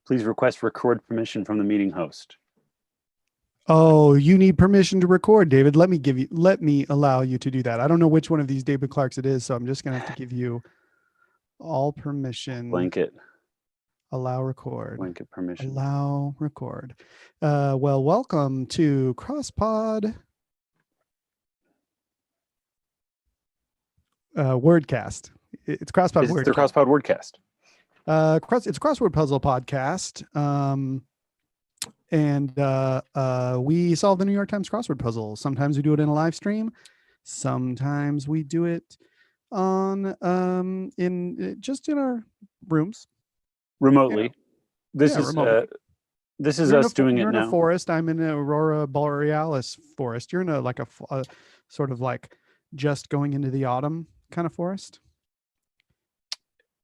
Please request record permission from the meeting host. Oh, you need permission to record, David. Let me allow you to do that. I don't know which one of these David Clarks it is, so I'm just gonna have to give you all permission. Blanket. Allow record. Blanket permission. Allow record. Well, welcome to Crosspod Wordcast. It's Crosspod Wordcast. It's the Crosspod Wordcast. It's a crossword puzzle podcast. And we solve the New York Times crossword puzzle. Sometimes we do it in a live stream. Sometimes we do it on in our rooms Remotely. Remotely. This is us doing it now. You're in a forest. I'm in an Aurora Borealis forest. You're in a sort of like just going into the autumn kind of forest.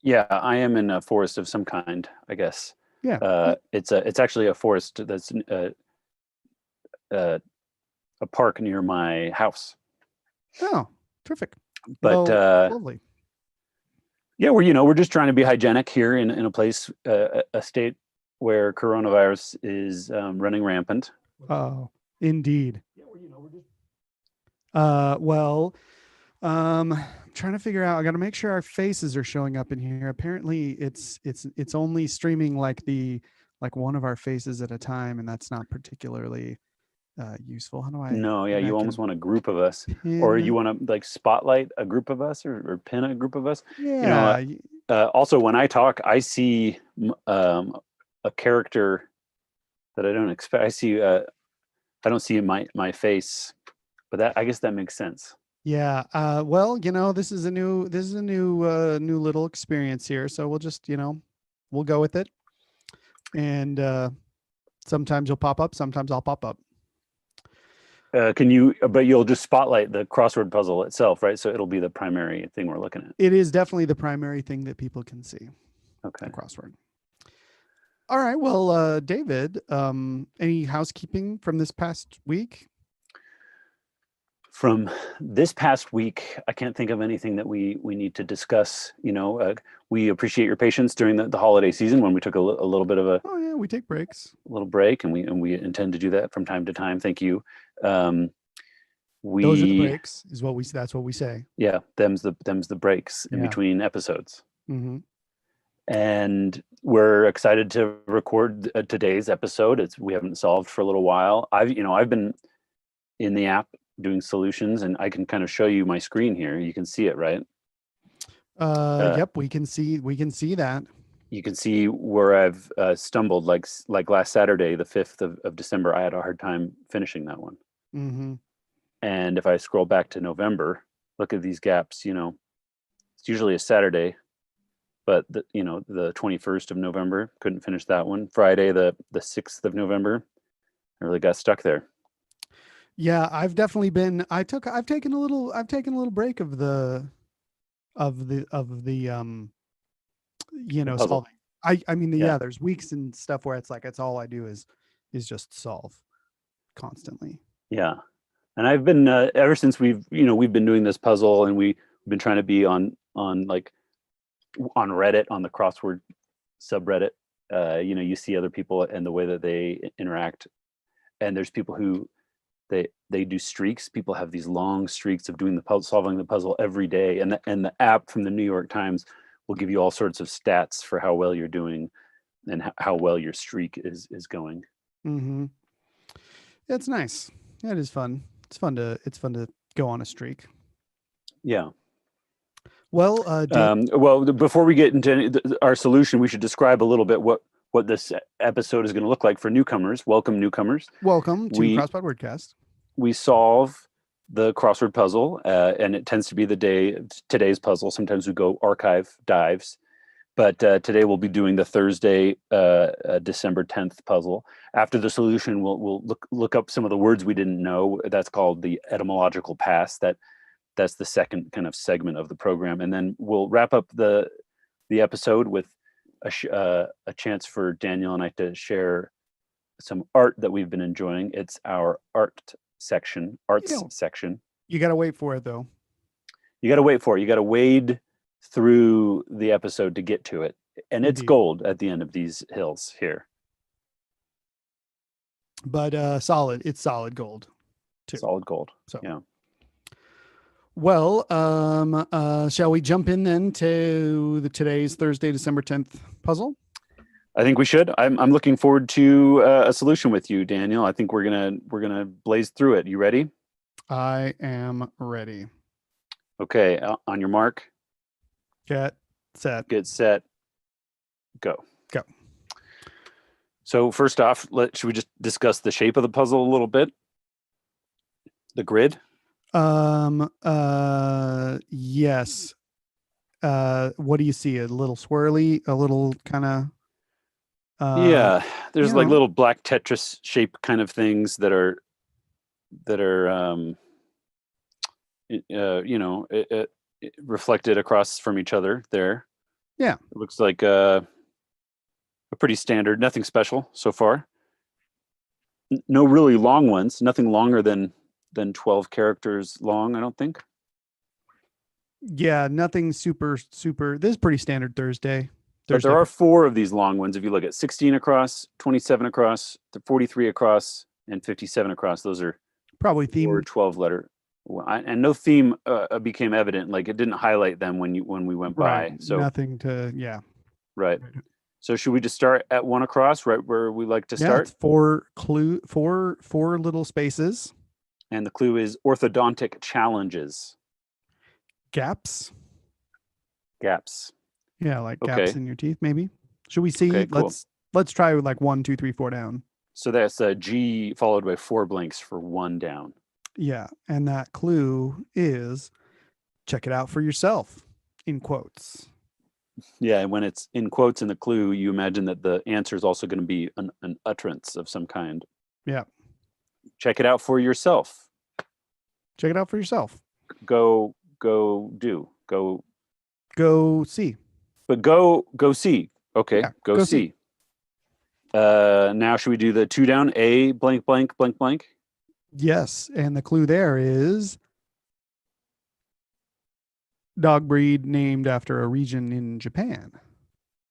Yeah, I am in a forest of some kind, I guess. Yeah. It's actually a forest that's a park near my house. Oh, terrific. But lovely. Yeah, we're just trying to be hygienic here in a place, a state where coronavirus is running rampant. Oh, indeed. Yeah, trying to figure out. I got to make sure our faces are showing up in here. Apparently, it's only streaming like one of our faces at a time, and that's not particularly useful. How do I? No, yeah, you almost want a group of us, or you want to like spotlight a group of us, or pin a group of us. Yeah. Also, when I talk, I see a character that I don't expect. I don't see my face, but I guess that makes sense. Yeah. Well, this is a new little experience here. So we'll just, we'll go with it. And sometimes you'll pop up, sometimes I'll pop up. But you'll just spotlight the crossword puzzle itself, right? So it'll be the primary thing we're looking at. It is definitely the primary thing that people can see. Okay. The crossword. All right. Well, David, any housekeeping from this past week? From this past week, I can't think of anything that we need to discuss. We appreciate your patience during the holiday season when we took a little bit of a. Oh yeah, we take breaks. A little break, and we intend to do that from time to time. Thank you. Those are the breaks, that's what we say. Yeah, them's the breaks in between episodes. Mm-hmm. And we're excited to record today's episode. We haven't solved for a little while. I've been in the app doing solutions, and I can kind of show you my screen here. You can see it, right? Yep, we can see that. You can see where I've stumbled, like last Saturday, the 5th of December. I had a hard time finishing that one. Mm-hmm. And if I scroll back to November, look at these gaps. It's usually a Saturday, but the 21st of November, couldn't finish that one. Friday, the 6th of November, I really got stuck there. Yeah, I've definitely been. I've taken a little break of the solving. I mean, there's weeks and stuff where it's like it's all I do is just solve constantly. Yeah, and I've been ever since we've been doing this puzzle, and we've been trying to be on Reddit, on the crossword subreddit. You see other people and the way that they interact, and there's people who they do streaks. People have these long streaks of doing the puzzle, solving the puzzle every day, and the app from the New York Times will give you all sorts of stats for how well you're doing and how well your streak is going. Mm-hmm. It's nice. Yeah, it is fun. It's fun to go on a streak. Yeah. Well, before we get into our solution, we should describe a little bit what this episode is going to look like for newcomers. Welcome, newcomers. Welcome to Crosspod Wordcast. We solve the crossword puzzle, and it tends to be today's puzzle. Sometimes we go archive dives, but today we'll be doing the Thursday, December 10th puzzle. After the solution, we'll look up some of the words we didn't know. That's called the etymological pass. That's the second kind of segment of the program, and then we'll wrap up the episode with a chance for Daniel and I to share some art that we've been enjoying. It's our arts section. You got to wait for it, though. You got to wait for it. You got to wade through the episode to get to it. and it's Indeed. gold at the end of these hills here. But solid. It's solid gold too. Solid gold. So yeah. Well, shall we jump in then to today's Thursday, December 10th puzzle? I think we should. I'm looking forward to a solution with you, Daniel. I think we're gonna blaze through it. You ready? I am ready. Okay. On your mark. Get set. Get set. Go. Go. So first off, should we just discuss the shape of the puzzle a little bit? The grid. Yes. What do you see? A little swirly, a little kind of. Yeah, there's like little black Tetris shape kind of things that are reflected across from each other there. Yeah. It looks like a pretty standard, nothing special so far. No really long ones, nothing longer than 12 characters long, I don't think. Yeah, nothing super. This is pretty standard Thursday. But there are 4 of these long ones. If you look at 16 across, 27 across, 43 across, and 57 across, those are probably theme 12 letter. And no theme became evident. Like it didn't highlight them when we went by. So nothing to Right. So should we just start at 1 across, right where we like to start? It's 4 little spaces. And the clue is orthodontic challenges. Gaps. Yeah, like gaps in your teeth, maybe. Should we see? Okay, cool. Let's try with like 1, 2, 3, 4 down. So that's a G followed by 4 blanks for 1 down. Yeah, and that clue is check it out for yourself, in quotes. Yeah, and when it's in quotes in the clue, you imagine that the answer is also going to be an utterance of some kind. Yeah. Check it out for yourself. Check it out for yourself. Go see. But go see. Okay, Yeah, go see. Now should we do the 2 down? A blank blank blank blank? Yes, and the clue there is dog breed named after a region in Japan.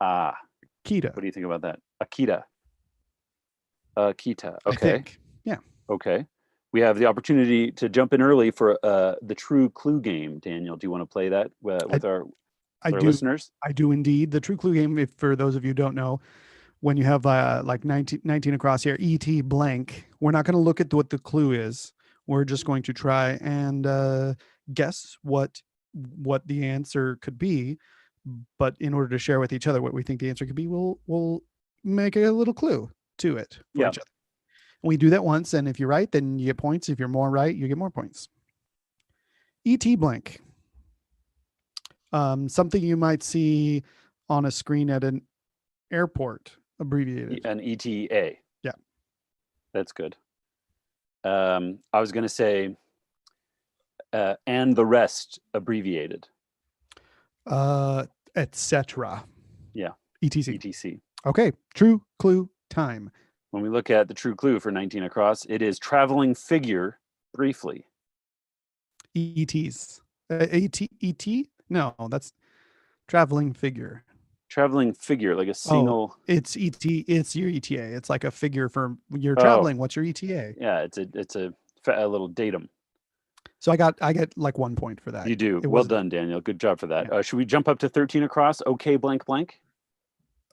Akita. What do you think about that? Akita. Okay. I think. Yeah. Okay. We have the opportunity to jump in early for the True Clue game. Daniel, do you want to play that with our listeners? I do indeed. The True Clue game, if for those of you who don't know, when you have like 19 across here, ET blank, we're not going to look at what the clue is. We're just going to try and guess what the answer could be. But in order to share with each other what we think the answer could be, we'll make a little clue to it for each other. And we do that once, and if you're right, then you get points. If you're more right, you get more points. ET blank. Something you might see on a screen at an airport, abbreviated. An ETA. Yeah. That's good. I was going to say, and the rest abbreviated. Etc. Yeah. ETC. Okay. True Clue time. When we look at the True Clue for 19 across, it is traveling figure briefly. ETs. ET? No, that's traveling figure. Traveling figure, like a single. It's ET. It's your ETA. It's like a figure for you're traveling. What's your ETA? Yeah, it's a little datum. So I get like 1 point for that. You do. Well done, Daniel. Good job for that. Yeah. Should we jump up to 13 across? Okay, blank blank.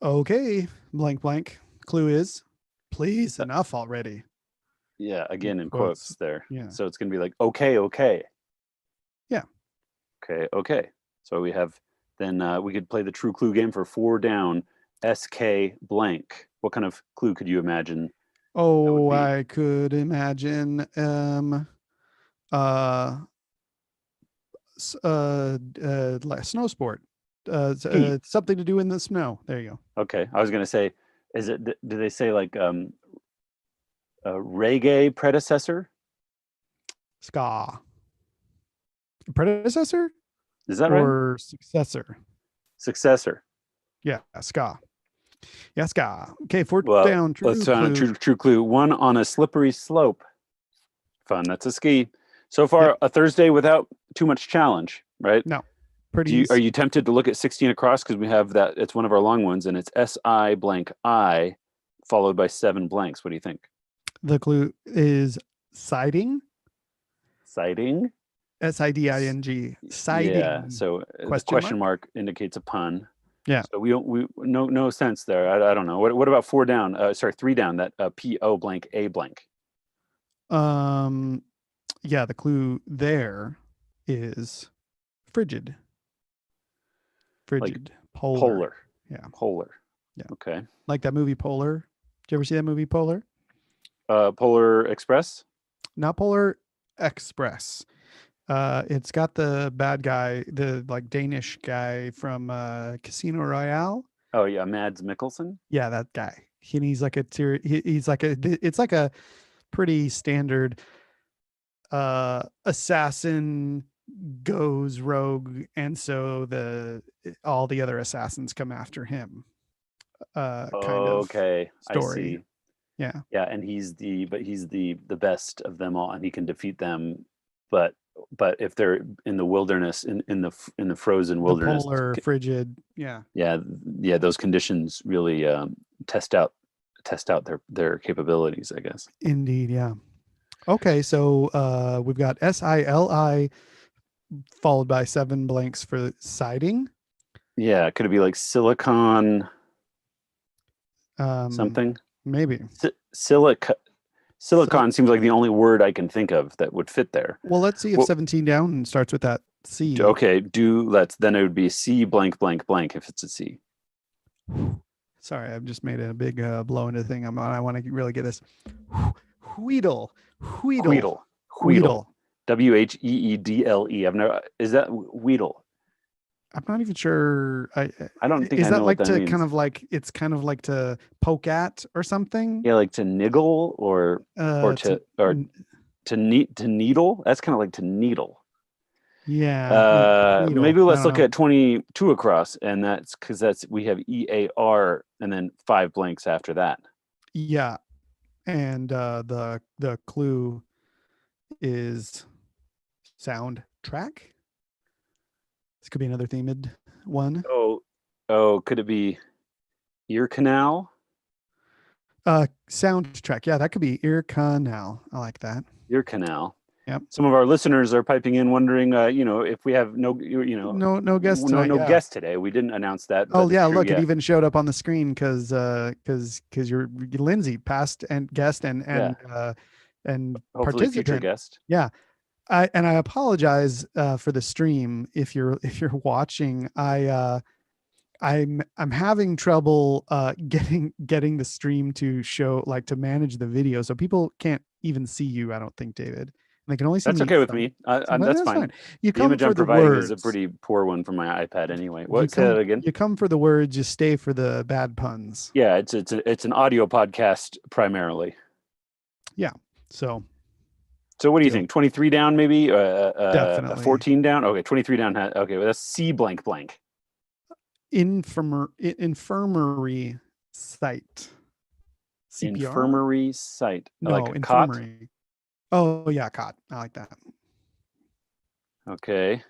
Okay, blank blank. Clue is, please, enough already. Yeah, again in quotes there. Yeah. So it's gonna be like okay. Yeah. Okay. So we have then we could play the True Clue game for 4 down. SK blank. What kind of clue could you imagine? Oh, I could imagine like snow sport. Something to do in the snow. There you go. Okay. I was gonna say, do they say like a reggae predecessor? Ska. Predecessor? Is that right? Or successor? Successor. Yeah, ska. Yeah, ska. Okay, 4 down. Let's true clue. 1 on a slippery slope. Fun. That's a ski. So far, a Thursday without too much challenge, right? No. pretty. Are you tempted to look at 16 across, because we have that? It's one of our long ones, and it's SI blank I followed by 7 blanks. What do you think? The clue is siding. Siding. SIDING. Siding. Yeah. So the question mark indicates a pun. Yeah. So we no sense there. I don't know. What about 4 down? Sorry, 3 down. That PO blank A blank. Yeah. The clue there is frigid. Frigid. Like polar. Yeah. Polar. Yeah. Okay. Like that movie Polar. Did you ever see that movie Polar? Polar Express. Not Polar Express. It's got the bad guy, the like Danish guy from Casino Royale. Oh yeah, Mads Mikkelsen. Yeah, that guy. He's like he's like it's like a pretty standard assassin goes rogue, and so all the other assassins come after him. Kind of Okay, story. I see. Yeah. Yeah, and he's the best of them all, and he can defeat them. But if they're in the wilderness, in the frozen wilderness, the polar frigid, yeah, those conditions really test out their capabilities, I guess. Indeed, yeah. Okay, so we've got SILI followed by 7 blanks for siding. Yeah, could it be like silicon something? Maybe. Silicon seems like the only word I can think of that would fit there. Well, let's see if 17 down starts with that C. Okay, then it would be C blank blank blank if it's a C. Sorry, I've just made a big blow into the thing I'm on. I want to really get this. Wheedle. Wheedle. WHEEDLE. I've never. Is that Wheedle? I'm not even sure. I don't think. Is I that know like what that to means. kind of like it's kind of like to poke at or something? Yeah, like to niggle or to needle. That's kind of like to needle. Yeah. Maybe let's look at 22 across, and that's because we have EAR and then 5 blanks after that. Yeah, and the clue is soundtrack. This could be another themed one. Oh, could it be ear canal? Soundtrack. Yeah, that could be ear canal. I like that. Ear canal. Yep. Some of our listeners are piping in, wondering, if we have no guest tonight. No guest today. We didn't announce that. Oh yeah, look, it even showed up on the screen because you're Lindsay, past and guest and hopefully participant. Future guest. Yeah. I apologize for the stream if you're watching. I'm having trouble getting the stream to show, like, to manage the video, so people can't even see you. I don't think, David. They can only see That's me. okay with me. That's fine. You the come image for I'm the providing words. is a pretty poor one from my iPad anyway. Say that again? You come for the words, you stay for the bad puns. Yeah, it's an audio podcast primarily. Yeah. So what do you think? 23 down, maybe? Definitely. 14 down? Okay, 23 down. Okay, well, that's C blank blank. Infirmary site. CPR? Infirmary site. No, like infirmary. Cot? Oh yeah, cot. I like that. Okay.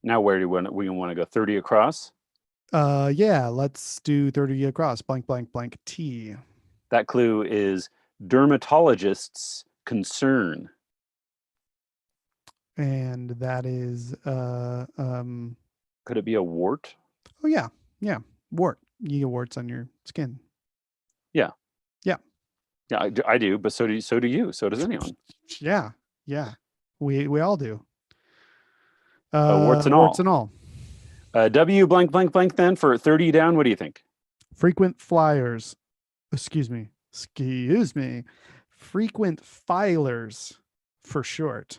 Now where do we want to go? 30 across? Yeah, let's do 30 across. Blank blank blank T. That clue is dermatologist's concern. And that is could it be a wart? Oh yeah. Wart. You get warts on your skin. Yeah, I do, but so do you. So does anyone. Yeah. We all do. Warts and all. W blank blank blank then for 30 down. What do you think? Frequent flyers. Excuse me. Frequent filers for short.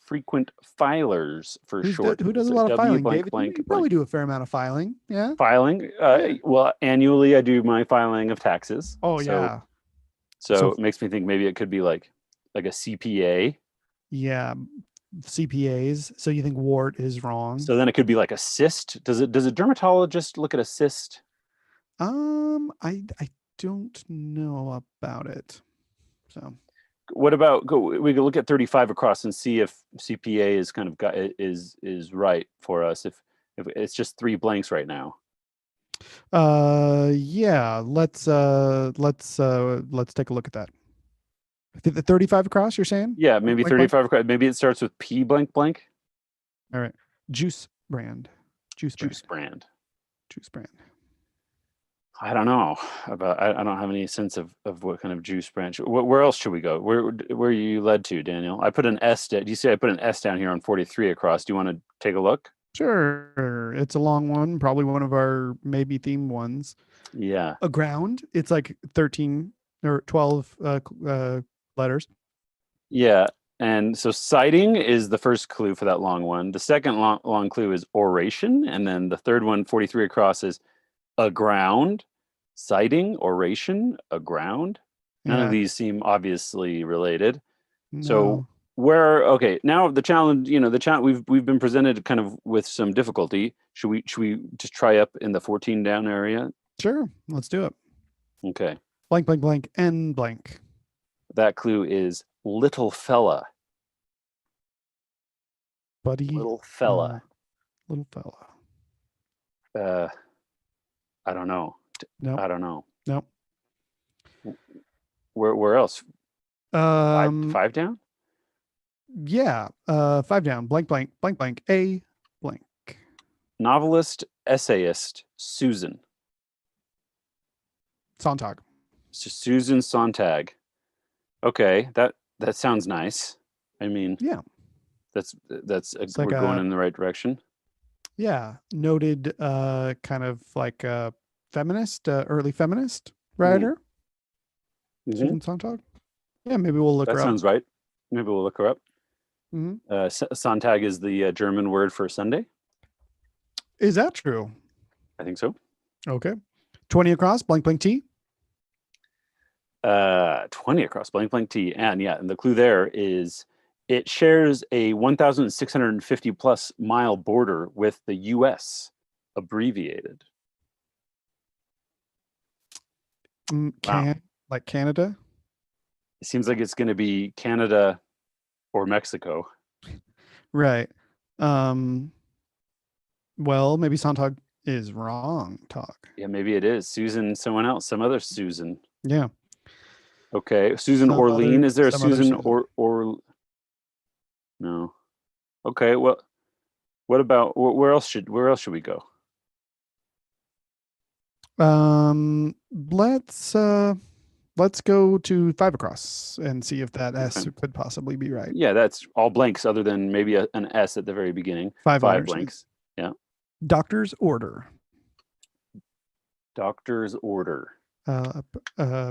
Frequent filers for short. Who does a lot of filing, David? You probably do a fair amount of filing. Yeah. Filing. Well, annually I do my filing of taxes. Oh yeah. So it makes me think maybe it could be like a CPA. Yeah. CPAs. So you think wart is wrong? So then it could be like a cyst. Does a dermatologist look at a cyst? I don't know about it. So what about we could look at 35 across and see if CPA is kind of is right for us. It's just 3 blanks right now. Yeah, let's take a look at that. I think the 35 across, you're saying? Yeah, maybe Blank, blank? 35. Maybe it starts with P blank blank. All right. Juice brand. Juice brand. Juice brand. I don't know about. I don't have any sense of what kind of juice brand. Where else should we go? Where you led to, Daniel? I put an S. Do you see? I put an S down here on 43 across. Do you want to take a look? Sure. It's a long one, probably one of our maybe theme ones. Yeah. Aground. It's like 13 or 12 letters. Yeah. And so sighting is the first clue for that long one. The second long clue is oration. And then the third one, 43 across, is aground, sighting, oration, aground. None of these seem obviously related. So okay, now the challenge, we've been presented kind of with some difficulty. Should we just try up in the 14 down area? Sure. Let's do it. Okay. Blank, blank, blank, and blank. That clue is little fella. Buddy. Little fella. Little fella. I don't know. No. I don't know. No. Where else? 5 down? Yeah. 5 down. Blank, blank, blank, blank, a blank. Novelist, essayist, Susan. Sontag. So Susan Sontag. Okay, that sounds nice. I mean, yeah, we're going in the right direction. Yeah, noted kind of like a feminist, early feminist writer. Mm-hmm. Susan Sontag. Yeah, maybe we'll look her up. That sounds right. Maybe we'll look her up. Mm-hmm. Sontag is the German word for Sunday. Is that true? I think so. Okay. 20 across, blank, blank, T. 20 across, blank, blank, T. And the clue there is it shares a 1,650 plus mile border with the U.S., abbreviated. Wow. Like Canada? It seems like it's going to be Canada or Mexico. Right. Well, maybe Sontag is wrong, Tog. Yeah, maybe it is. Susan, someone else, some other Susan. Yeah. Okay. Susan Orlean. Is there a Susan or no? Okay. Well, what about where else should we go? Let's go to 5 across and see if that S could possibly be right. Yeah, that's all blanks other than maybe an S at the very beginning. 5 blanks. Yeah. Doctor's order. Doctor's order.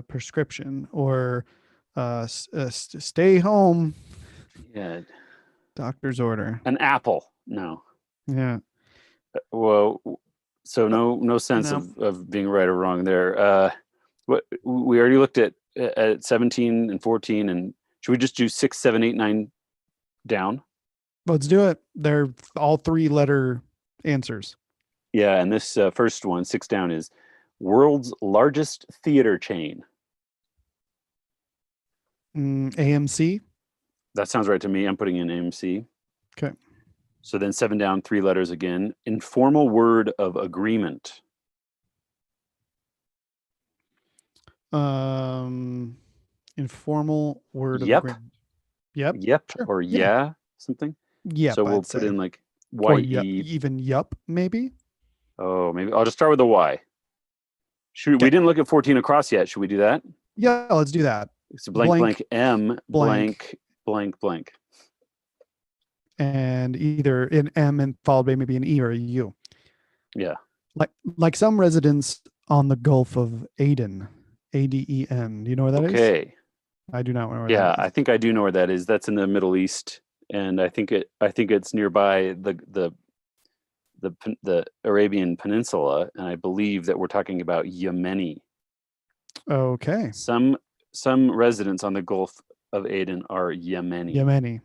Prescription or stay home. Yeah. Doctor's order. An apple. No. Yeah. Well, so no sense of being right or wrong there. What we already looked at 17 and 14, and should we just do 6, 7, 8, 9 down? Let's do it. They're all 3-letter answers. Yeah, and this first one, 6 down, is world's largest theater chain. AMC. That sounds right to me. I'm putting in AMC. Okay. So then 7 down, 3 letters again. Informal word of agreement. Informal word of agreement. Yep. Sure. Or something. Yeah. So we'll put in like Y-E. Even yup, maybe. Oh, maybe I'll just start with the Y. We didn't look at 14 across yet. Should we do that? Yeah, let's do that. It's blank M blank. And either an M and followed by maybe an E or a U. Yeah. Like some residents on the Gulf of Aden. Aden. Do you know where that is? Okay. I do not know where that is. Yeah, I think I do know where that is. That's in the Middle East, and I think it's nearby the Arabian Peninsula, and I believe that we're talking about Yemeni. Okay. Some residents on the Gulf of Aden are Yemeni.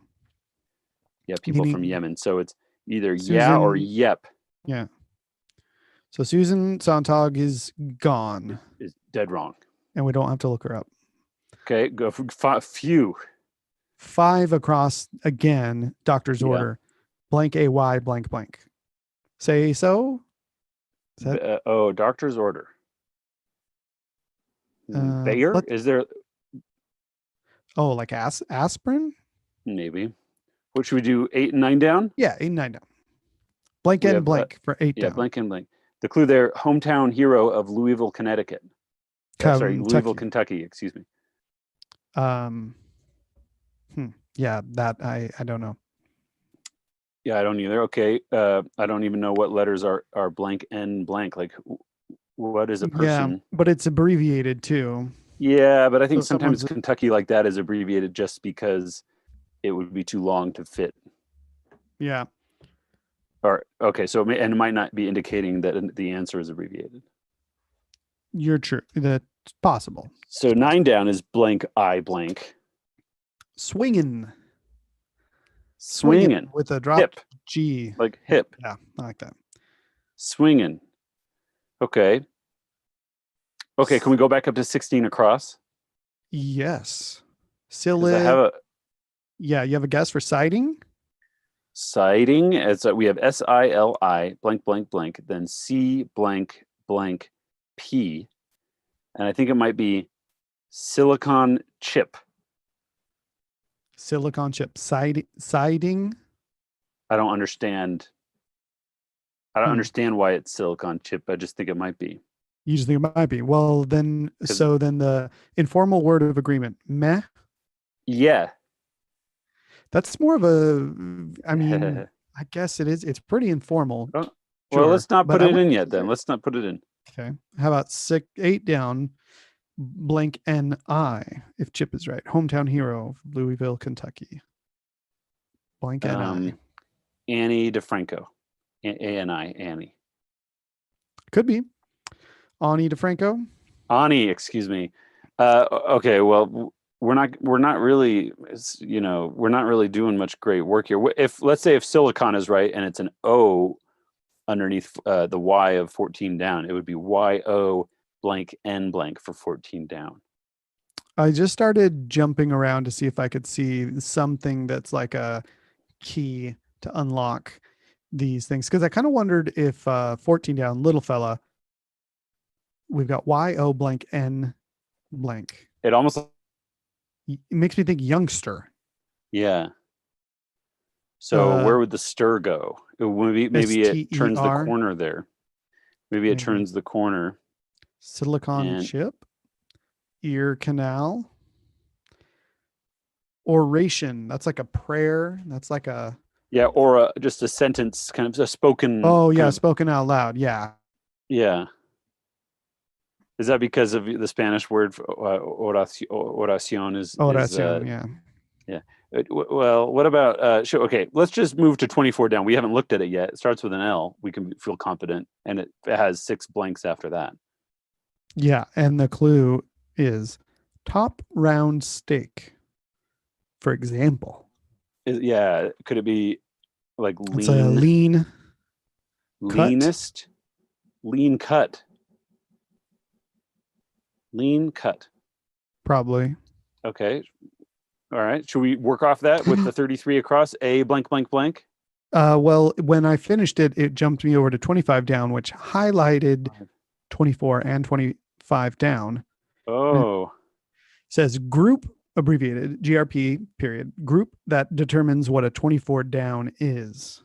Yeah, people from Yemen. So it's either Susan, or yep. Yeah. So Susan Sontag is gone. Is dead wrong. And we don't have to look her up. Okay, go for few. 5 across again, doctor's order. Blank AY blank blank. Say so. Is that, Doctor's order. Bayer? let Is there? like aspirin? Maybe. What should we do? 8 and 9 down? Yeah, 8 and 9 down. Blank We and have, blank for 8 Yeah, down. blank and blank. The clue there: hometown hero of Louisville, Connecticut. Louisville, Kentucky. Excuse me. Yeah, that I don't know. Yeah, I don't either. Okay, I don't even know what letters are blank and blank. Like, what is a person? Yeah, but it's abbreviated too. Yeah, but I think So sometimes someone's Kentucky like that is abbreviated just because it would be too long to fit. yeah. Or okay, so it might not be indicating that the answer is abbreviated. You're true. That's possible. So 9 down is blank I blank. Swinging Swinging with a drop hip, G. like hip. Yeah, I like that. Swinging. Okay. Okay, can we go back up to 16 across? Yes. Does that have a Yeah, you have a guess for siding? siding? We have SILI blank blank blank, then C blank blank P, and I think it might be silicon chip. Silicon chip. Siding? I don't understand. I don't understand why it's silicon chip. I just think it might be. You just think it might be. Well, then the informal word of agreement, meh. Yeah. That's more of a, I mean, I guess it is. It's pretty informal. Well, Sure, let's not but put I it in wouldn't yet consider then. it. Let's not put it in. Okay. How about 8 down, blank NI, if Chip is right. Hometown hero of Louisville, Kentucky. Blank NI. Annie DeFranco. ANI, Annie. Could be. Ani DeFranco. Ani, excuse me. Okay, well, we're not really, we're not really doing much great work here. Let's say if silicon is right and it's an O underneath the Y of 14 down, it would be YO blank N blank for 14 down. I just started jumping around to see if I could see something that's like a key to unlock these things. Because I kind of wondered if 14 down, little fella, we've got YO blank N blank. It almost It makes me think youngster. Yeah. So where would the stir go? Maybe it turns the corner there. Maybe it turns the corner. Silicon chip. Ear canal. Oration. That's like a prayer. That's like a. Yeah, or just a sentence, kind of a spoken. Oh yeah, spoken out loud. Yeah. Yeah. Is that because of the Spanish word for oración is oración, yeah. Yeah. Well, what about sure, okay, let's just move to 24 down. We haven't looked at it yet. It starts with an L. We can feel confident, and it has 6 blanks after that. Yeah, and the clue is top round steak, for example. Yeah, could it be like lean? It's a leanest cut? Lean cut. Lean cut. Probably. Okay. All right. Should we work off that with the 33 across? A blank blank blank. Well, when I finished it, it jumped me over to 25 down, which highlighted 24 and 25 down. Oh. It says group, abbreviated GRP period, group that determines what a 24 down is.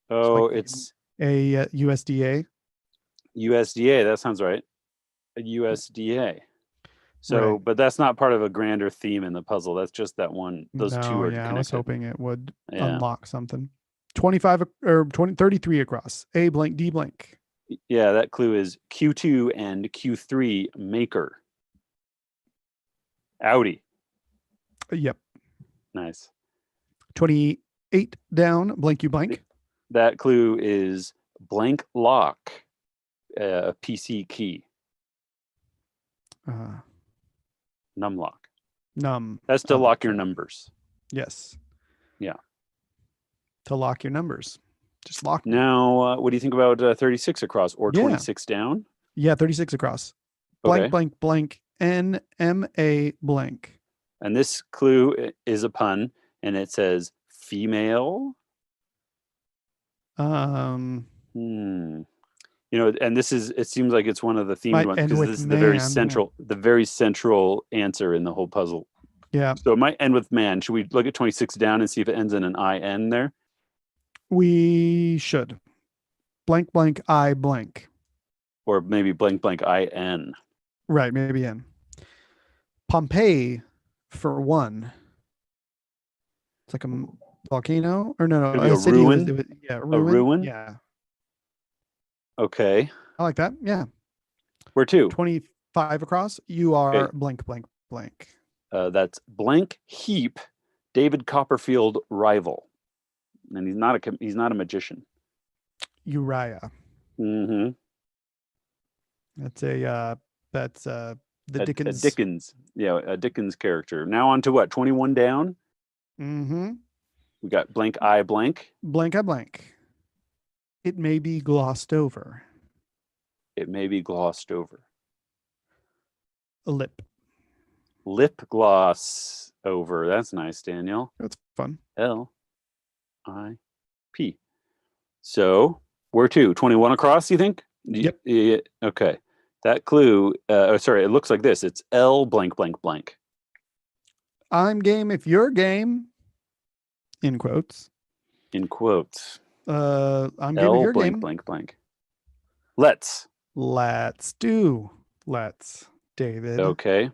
Oh, it's a USDA. USDA. That sounds right. A USDA. So, right. But that's not part of a grander theme in the puzzle. That's just that one. Those two are connected. I was hoping it would unlock something. 25 or 33 across. A blank, D blank. Yeah, that clue is Q2 and Q3 maker. Audi. Yep. Nice. 28 down, blank you blank. That clue is blank lock, PC key. Num lock. That's to lock your numbers. Yes. Yeah. To lock your numbers. Just lock them. Now, what do you think about 36 across or 26 down? Yeah, 36 across. Blank, blank, blank, NMA blank. And this clue is a pun, and it says female. Hmm. And it seems like it's one of the themed Might ones end because with this is man. the very central answer in the whole puzzle. Yeah. So it might end with man. Should we look at 26 down and see if it ends in an IN there? We should. Blank, blank, I blank. Or maybe blank, blank, IN. Right, maybe in. Pompeii, for one. It's like a volcano? Or no, Could be a a city ruin. yeah, A ruin. ruin? Yeah. Okay. I like that. Yeah. Where to? 25 across. You are Okay. blank, blank, blank. That's blank heap, David Copperfield rival. And he's not a magician. Uriah. Mm-hmm. That's the A Dickens. Dickens. Yeah, a Dickens character. Now on to what? 21 down? Mm-hmm. We got blank I blank. Blank, I blank. It may be glossed over. It may be glossed over. A lip. Lip gloss over. That's nice, Daniel. That's fun. LIP. So where to? 21 across, you think? Yep. Yeah, okay. That clue, sorry, it looks like this. It's L blank blank blank. I'm game if you're game. In quotes. In quotes. I'm game if L you're blank game. blank blank. Let's do. Let's, David. Okay.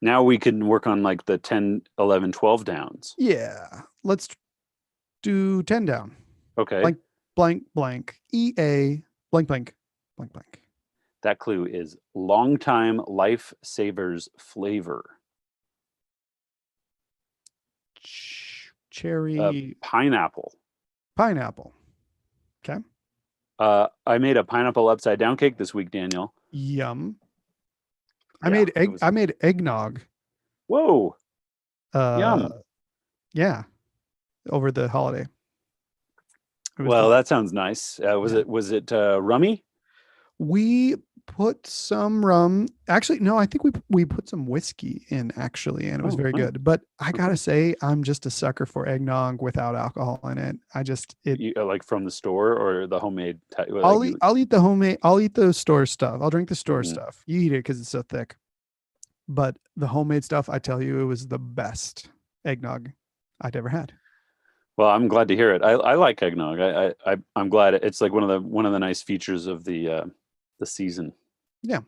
Now we can work on like the 10, 11, 12 downs. Yeah. Let's do 10 down. Okay. Blank, blank, blank. EA, blank, blank, blank, blank. That clue is longtime lifesavers flavor. Cherry. Pineapple. Pineapple. Okay. I made a pineapple upside down cake this week, Daniel. Yum. Yeah, I made eggnog. Whoa. Yum. Yeah. Over the holiday. Well, that sounds nice. Was it rummy? We put some rum. Actually, no, I think we put some whiskey in actually, and it was very good. But I gotta say, I'm just a sucker for eggnog without alcohol in it. Like from the store or the homemade. I'll eat the homemade. I'll eat the store stuff. I'll drink the store Mm-hmm. stuff. You eat it because it's so thick. But the homemade stuff, I tell you, it was the best eggnog I'd ever had. Well, I'm glad to hear it. I like eggnog. I'm glad it's like one of the nice features of the season. Yeah.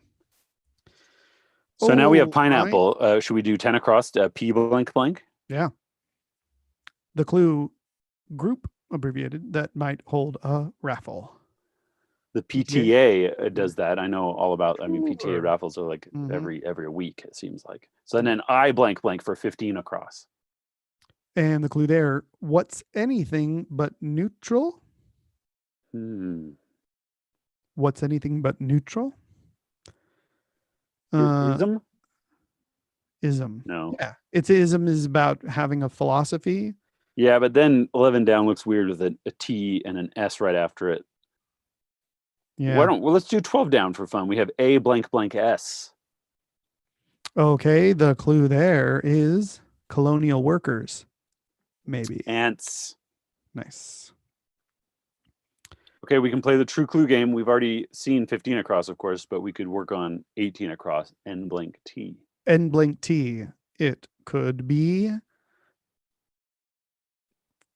So now we have pineapple. Should we do 10 across? P blank blank? Yeah. The clue, group abbreviated, that might hold a raffle. The PTA does that. I know all about. I mean, PTA raffles are like every week. It seems like. So then I blank blank for 15 across. And the clue there: what's anything but neutral? What's anything but neutral? Ism? Ism. No. Yeah. Ism is about having a philosophy. Yeah, but then 11 down looks weird with a T and an S right after it. Yeah. Let's do 12 down for fun. We have A blank blank S. Okay. The clue there is colonial workers. Maybe. Ants. Nice. Okay, we can play the true clue game. We've already seen 15 across, of course, but we could work on 18 across. N blank T. N blank T. It could be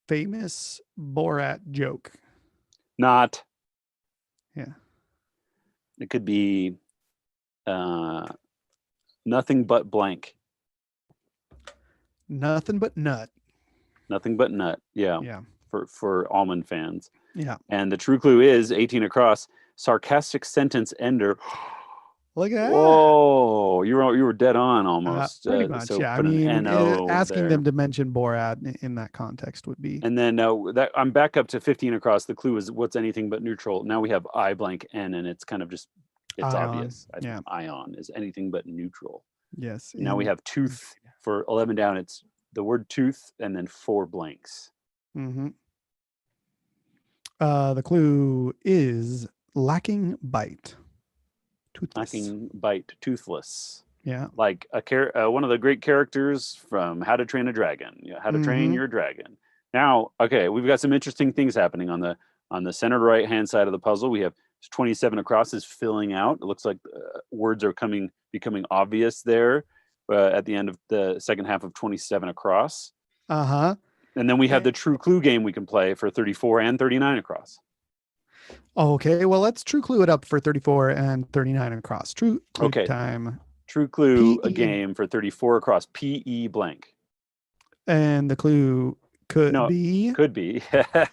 famous Borat joke. Not. Yeah. It could be nothing but blank. Nothing but nut. Nothing but nut. Yeah. Yeah. For almond fans. Yeah. And the true clue is 18 across. Sarcastic sentence ender. Look at that. Whoa, you were dead on almost. Pretty much, so yeah. I put an mean, NO asking there. them to mention Borat in that context would be. And then that I'm back up to 15 across. The clue is what's anything but neutral. Now we have I blank N, and it's kind of just it's Ion. obvious. I think ion is anything but neutral. Yes. Now we have tooth for 11 down. It's the word tooth and then 4 blanks. Mm-hmm. The clue is lacking bite. Toothless. Lacking bite, toothless. Yeah. Like one of the great characters from How to Train a Dragon. How to Train Your Dragon. Now, okay, we've got some interesting things happening on the On the center right-hand side of the puzzle, we have 27 across is filling out. It looks like words are becoming obvious there at the end of the second half of 27 across. Uh-huh. And then we have the true clue game we can play for 34 and 39 across. Okay, well, let's true clue it up for 34 and 39 across. True clue Okay. time. True clue, a P-E. game for 34 across. P-E blank. And the clue could be... Could be. The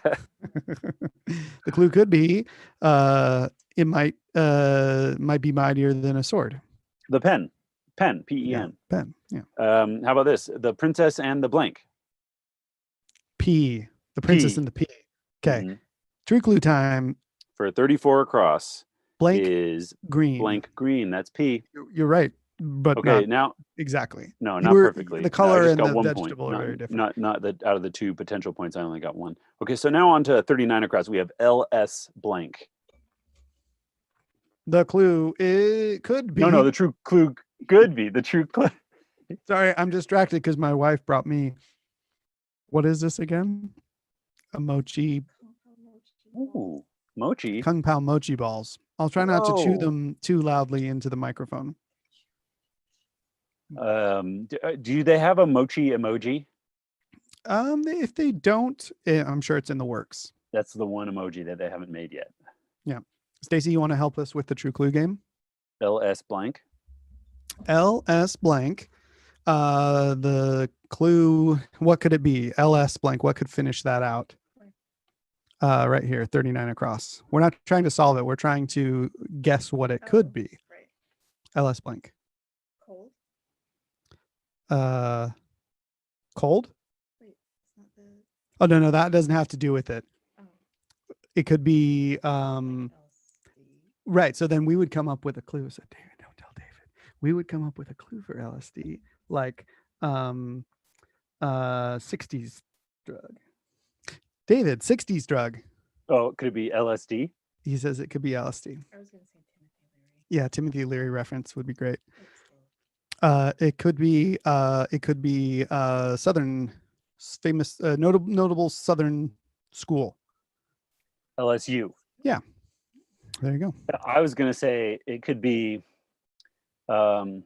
clue could be, it might be mightier than a sword. The pen. Pen, P-E-N. Yeah, pen, yeah. How about this? The princess and the blank. P. The princess P. and the P. Okay. Mm-hmm. True clue time. For 34 across Blank is green. blank green. That's P. You're right, but Okay, not now exactly. no, not perfectly. The color I just and got the 1 vegetable point. are very different. Not that out of the 2 potential points, I only got 1. Okay, so now on to 39 across. We have LS blank. The clue could be. No, the true clue could be the true clue. Sorry, I'm distracted because my wife brought me. What is this again? A mochi. Ooh, mochi. Kung Pao mochi balls. I'll try not to chew Whoa. them too loudly into the microphone. Do they have a mochi emoji? If they don't, I'm sure it's in the works. That's the one emoji that they haven't made yet. Yeah. Stacey, you want to help us with the true clue game? LS blank. LS blank. The clue, what could it be? LS blank. What could finish that out? Right here, 39 across. We're not trying to solve it. We're trying to guess what it could be. Right. LS blank. Cold. Cold? Wait, it's not the. Oh, no, that doesn't have to do with it. Oh. It could be, LC. right. So then we would come up with a clue. So David, don't tell David. We would come up with a clue for LSD, like 60s drug. David, 60s drug. Oh, could it be LSD? He says it could be LSD. I was going to say Timothy Leary. Yeah, Timothy Leary reference would be great. It's It could be Southern famous notable Southern school. LSU. Yeah. There you go. I was going to say it could be royal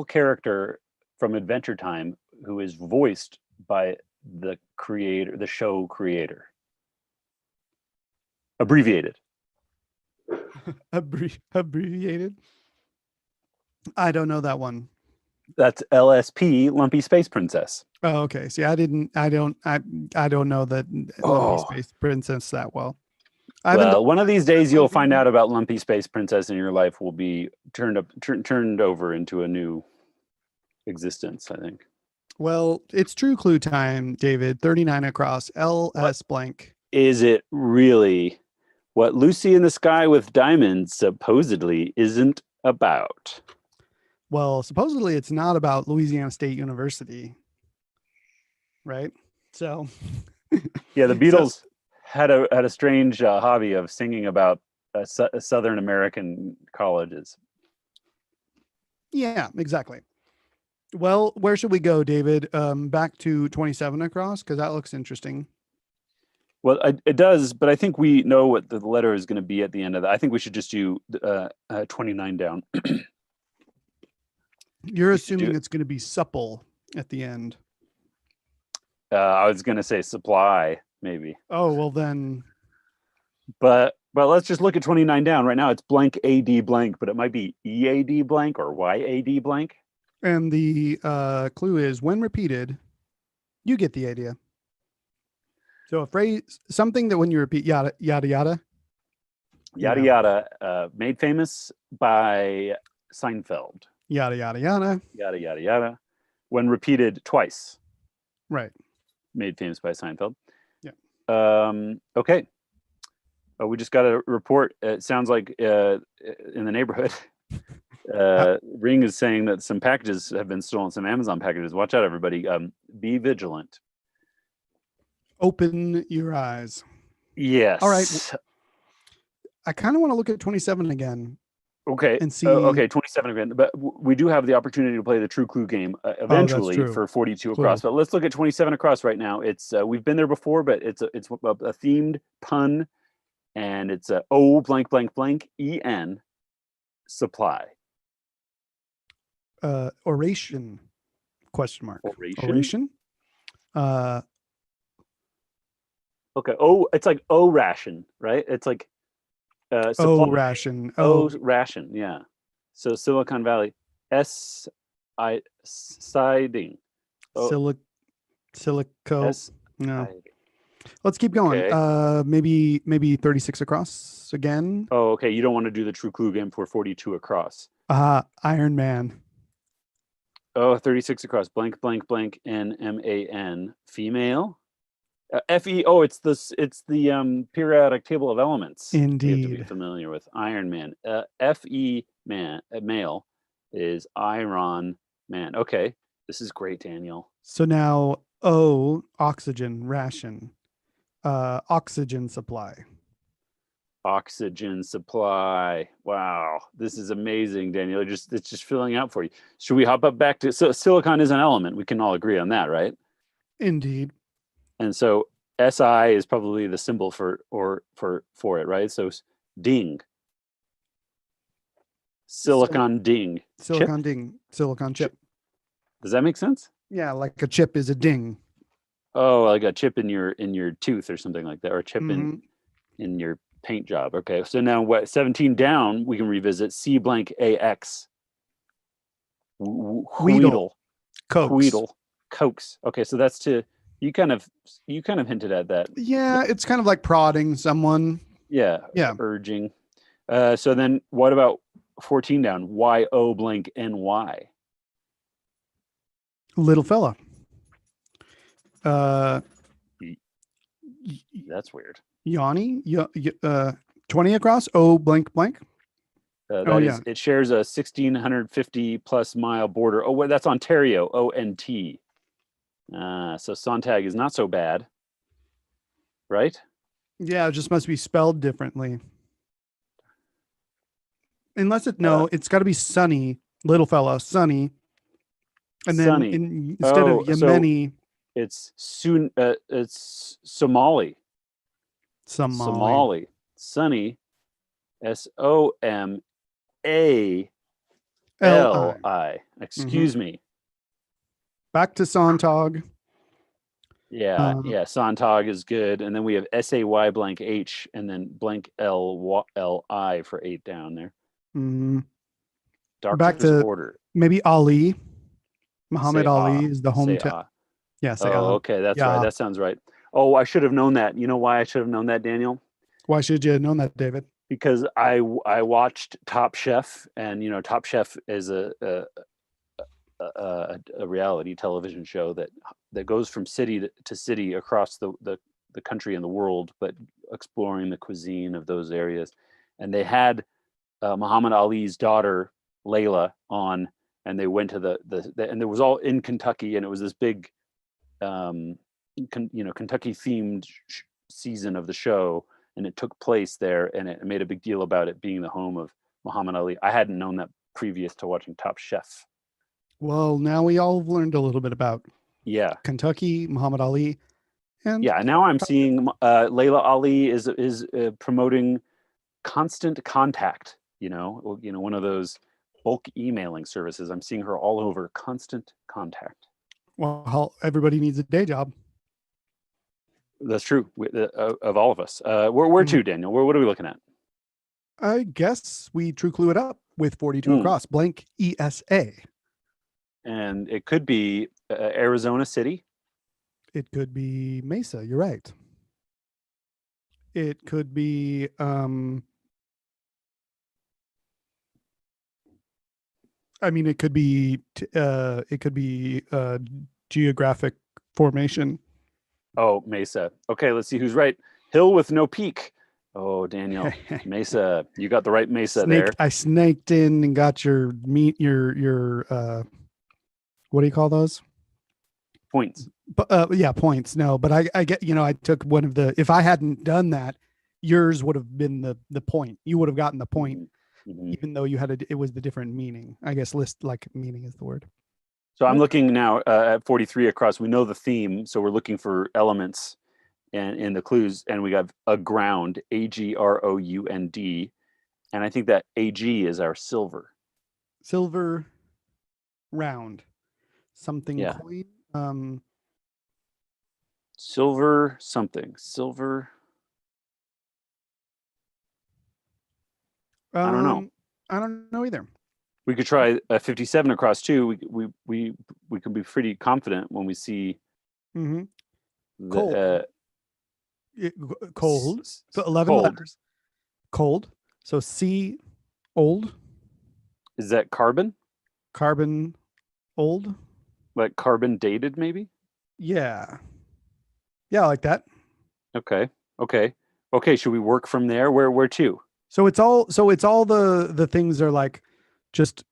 character from Adventure Time who is voiced by the show creator. Abbreviated. Abbreviated. I don't know that one. That's LSP, Lumpy Space Princess. Oh, okay. See, I don't know that Lumpy Space Princess that well. Well, one of these days you'll find out about Lumpy Space Princess, and your life will be turned over into a new existence, I think. Well, it's true clue time, David. 39 across. LS blank. Is it really what Lucy in the Sky with Diamonds supposedly isn't about? Well, supposedly it's not about Louisiana State University, right? So, yeah, the Beatles had a strange hobby of singing about Southern American colleges. Yeah, exactly. Well, where should we go, David? Back to 27 across, because that looks interesting. Well, it does, but I think we know what the letter is going to be at the end of that. I think we should just do 29 down. You're assuming it's going to be supple at the end. I was going to say supply, maybe. Oh, well then. But let's just look at 29 down. Right now it's blank AD blank, but it might be EAD blank or YAD blank. And the clue is, when repeated, you get the idea. So a phrase, something that when you repeat yada, yada, yada. Yada, yada, made famous by Seinfeld. Yada, yada, yada. Yada, yada, yada. When repeated twice. Right. Made famous by Seinfeld. Yeah. Okay. We just got a report. It sounds like in the neighborhood, Ring is saying that some packages have been stolen, some Amazon packages. Watch out, everybody. Be vigilant. Open your eyes. Yes. All right. I kind of want to look at 27 again. Okay. and see. Okay, 27 grand. But we do have the opportunity to play the True Clue game eventually true. for 42 Clue. across. But let's look at 27 across right now. It's we've been there before, but it's a themed pun, and it's a O blank blank blank EN supply. Oration? Question mark. Oration? Oration. Okay. Oh, it's like O ration, right? It's like supply. Ration. O ration. Yeah. So Silicon Valley. Siding. Oh, Silico. S. No. Let's keep going. Okay. Maybe 36 across again. Oh, okay. You don't want to do the True Clue game for 42 across. Iron Man. Oh, 36 across. Blank, blank, blank. NMAN. Female. FE. Oh, it's the periodic table of elements. You have to be Indeed. familiar with Iron Man. FE man male is Iron Man. Okay, this is great, Daniel. So now O, oxygen ration. Oxygen supply. Oxygen supply. Wow, this is amazing, Daniel. It's just filling out for you. Should we hop up back to silicon is an element? We can all agree on that, right? Indeed. And so SI is probably the symbol for it, right? So ding. Silicon ding. Silicon Chip? ding. Silicon chip. Does that make sense? Yeah, like a chip is a ding. Oh, like a chip in your tooth or something like that, or a chip Mhm. in your paint job. Okay, so now what? 17 down, we can revisit C blank AX. Weedle. Cokes. Weedle. Cokes. Okay, so that's you kind of hinted at that. Yeah, it's kind of like prodding someone. Yeah. Yeah. Urging. So then what about 14 down? YO blank NY. Little fella. That's weird. Yanni. 20 across. O blank blank. It shares a 1,650 plus mile border. Oh, that's Ontario. ONT. So Sontag is not so bad, right? Yeah, it just must be spelled differently. Unless it's got to be sunny, little fella, sunny, and sunny. then instead of Yemeni, it's soon. It's Somali. Somali. Sunny. SOMALI. Excuse me. Back to Sontag. Yeah, Sontag is good. And then we have SAY blank H and then blank LI for 8 down there. Back to order. Maybe Ali. Muhammad Ali is the home town. Yeah, say okay, that's right. That sounds right. Oh, I should have known that. You know why I should have known that, Daniel? Why should you have known that, David? Because I watched Top Chef, and Top Chef is a reality television show that goes from city to city across the country and the world, but exploring the cuisine of those areas. And they had Muhammad Ali's daughter Layla on, and they went to and it was all in Kentucky, and it was this big Kentucky themed season of the show, and it took place there, and it made a big deal about it being the home of Muhammad Ali. I hadn't known that previous to watching Top Chef. Well, now we all have learned a little bit about Kentucky, Muhammad Ali, and now I'm seeing Layla Ali is promoting Constant Contact. One of those bulk emailing services. I'm seeing her all over Constant Contact. Well, everybody needs a day job. That's true of all of us. Where to, Daniel? What are we looking at? I guess we true clue it up with 42 across. Blank ESA. And it could be Arizona City. It could be Mesa. You're right. It could be it could be geographic formation. Oh, Mesa. Okay, let's see who's right. Hill with no peak. Oh, Daniel. Mesa. You got the right Mesa there. I snaked in and got your what do you call those? Points. Points. No, but I get, I took if I hadn't done that, yours would have been the point. You would have gotten the point. Mhm. even though you had it was the different meaning. I guess list like meaning is the word. So I'm Yep. looking now at 43 across. We know the theme, so we're looking for elements and in the clues, and we got aground, AGROUND, and I think that AG is our silver. Silver round. Something Yeah. coin. Silver something. Silver. I don't know. I don't know either. We could try a 57 across too. We can be pretty confident when we see Mm-hmm. the Cold. So 11 cold. letters. Cold. So C, old. Is that carbon? Carbon, old. Like carbon dated, maybe? Yeah. Yeah, I like that. Okay. Should we work from there? Where to? So it's all the things are like just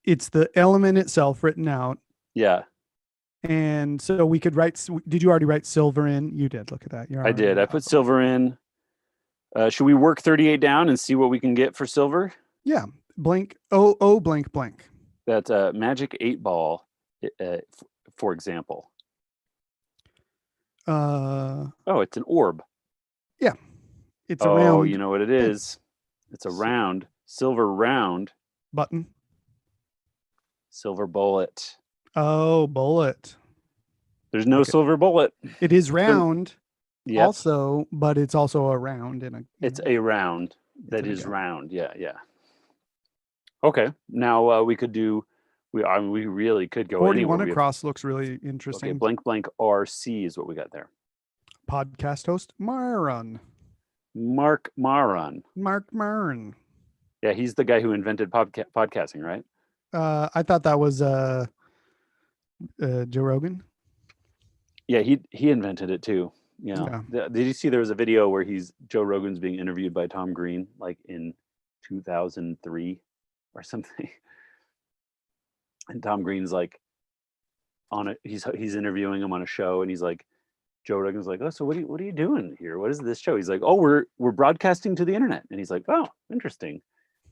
it's the element itself written out. Yeah, And so we could write. Did you already write silver in? You did. Look at that. You're I did. already I put silver in. Should we work 38 down and see what we can get for silver? Yeah. Blank. Oh, blank, blank. That's a magic 8 ball, for example. Uh, Oh, it's an orb. it's a Oh, round you know what it is? It's a round, silver round, button. silver bullet. Oh, bullet. There's no Okay. silver bullet. It is round Yep. also, but it's also a round in a. It's a round that there we is go. round. Yeah. Okay. Now we could do. We really could go 41 anywhere. across looks really Okay, interesting. blank RC is what we got there. Podcast host Mark Maron. Maron. Yeah, he's the guy who invented podcasting, right? I thought that was Joe Rogan. Yeah, he invented it too. Yeah. Did you see there was a video where Joe Rogan's being interviewed by Tom Green like in 2003 or something, and Tom Green's like on it. He's interviewing him on a show, and he's like, Joe Rogan's like, oh, so what are you doing here? What is this show? He's like, oh, we're broadcasting to the internet, and he's like, oh, interesting.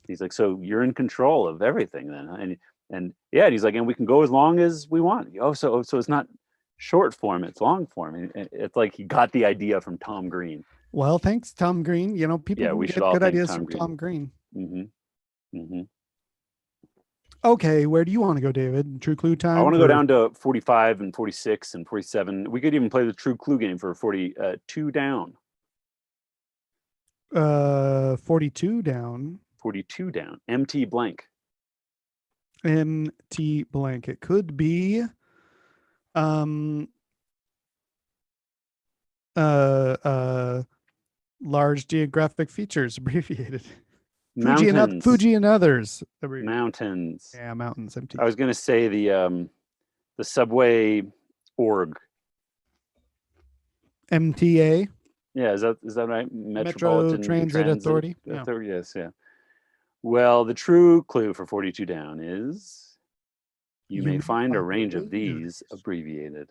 He's like, so you're in control of everything then, huh? And yeah, and he's like, and we can go as long as we want. Oh, so it's not short form, it's long form. And it's like he got the idea from Tom Green. Well, thanks, Tom Green. You know, people Yeah, we should get all good thank ideas Tom from Green. Tom Green. Mm-hmm. Okay, where do you want to go, David? True clue time? I want to go down to 45 and 46 and 47. We could even play the true clue game for 42 down. 42 down. 42 down. MT blank. MT blank. It could be large geographic features abbreviated. Mountains. Fuji and others. Mountains. Yeah, mountains. MT. I was going to say the subway org. MTA. Yeah, is that right? Metro Transit Authority. Yeah. Yes, yeah. Well, the true clue for 42 down is you may find a range of these abbreviated.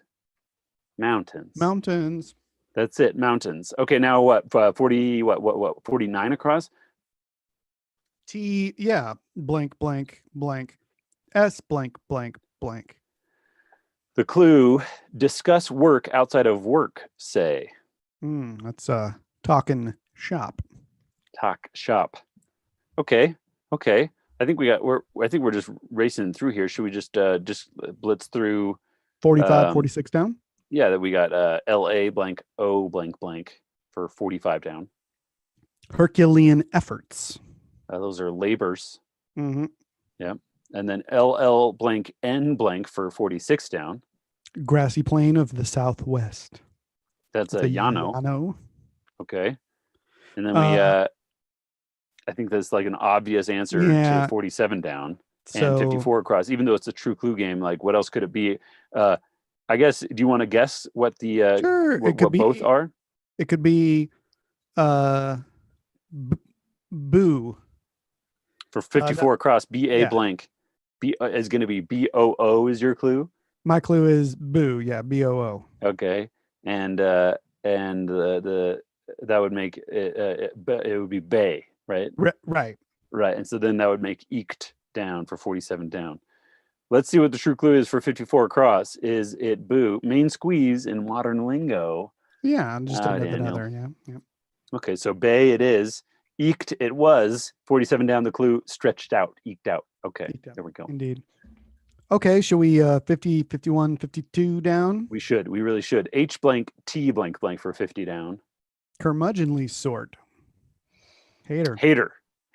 Mountains. Mountains. That's it. Mountains. Okay, now what? 40. What? 49 across. T. Yeah. Blank. Blank. Blank. S. Blank. Blank. Blank. The clue: discuss work outside of work. Say. That's talking shop. Talk shop. Okay. I think we're just racing through here. Should we just blitz through 45, 46 down? Yeah, that we got LA blank O blank blank for 45 down. Herculean efforts. Those are labors. Mm-hmm. Yeah. And then LL blank N blank for 46 down. Grassy plain of the Southwest. That's a Llano. Okay. And then we I think that's like an obvious answer to 47 down and 54 across, even though it's a true clue game. Like, what else could it be? I guess, do you want to guess what the sure, what both are? It could be boo. For 54 across, BA blank. B is going to be BOO is your clue? My clue is boo. Yeah, BOO. Okay. And that would make it would be bay, right? Right. Right. And so then that would make eked down for 47 down. Let's see what the true clue is for 54 across. Is it boo? Main squeeze in modern lingo. Yeah, just Daniel. another. Yeah. Okay, so bay it is. Eked it was. 47 down the clue. Stretched out. Eked out. Okay, Eked out. there we go. Indeed. Okay, should we 50, 51, 52 down? We should. We really should. H blank T blank blank for 50 down. Curmudgeonly sort. Hater.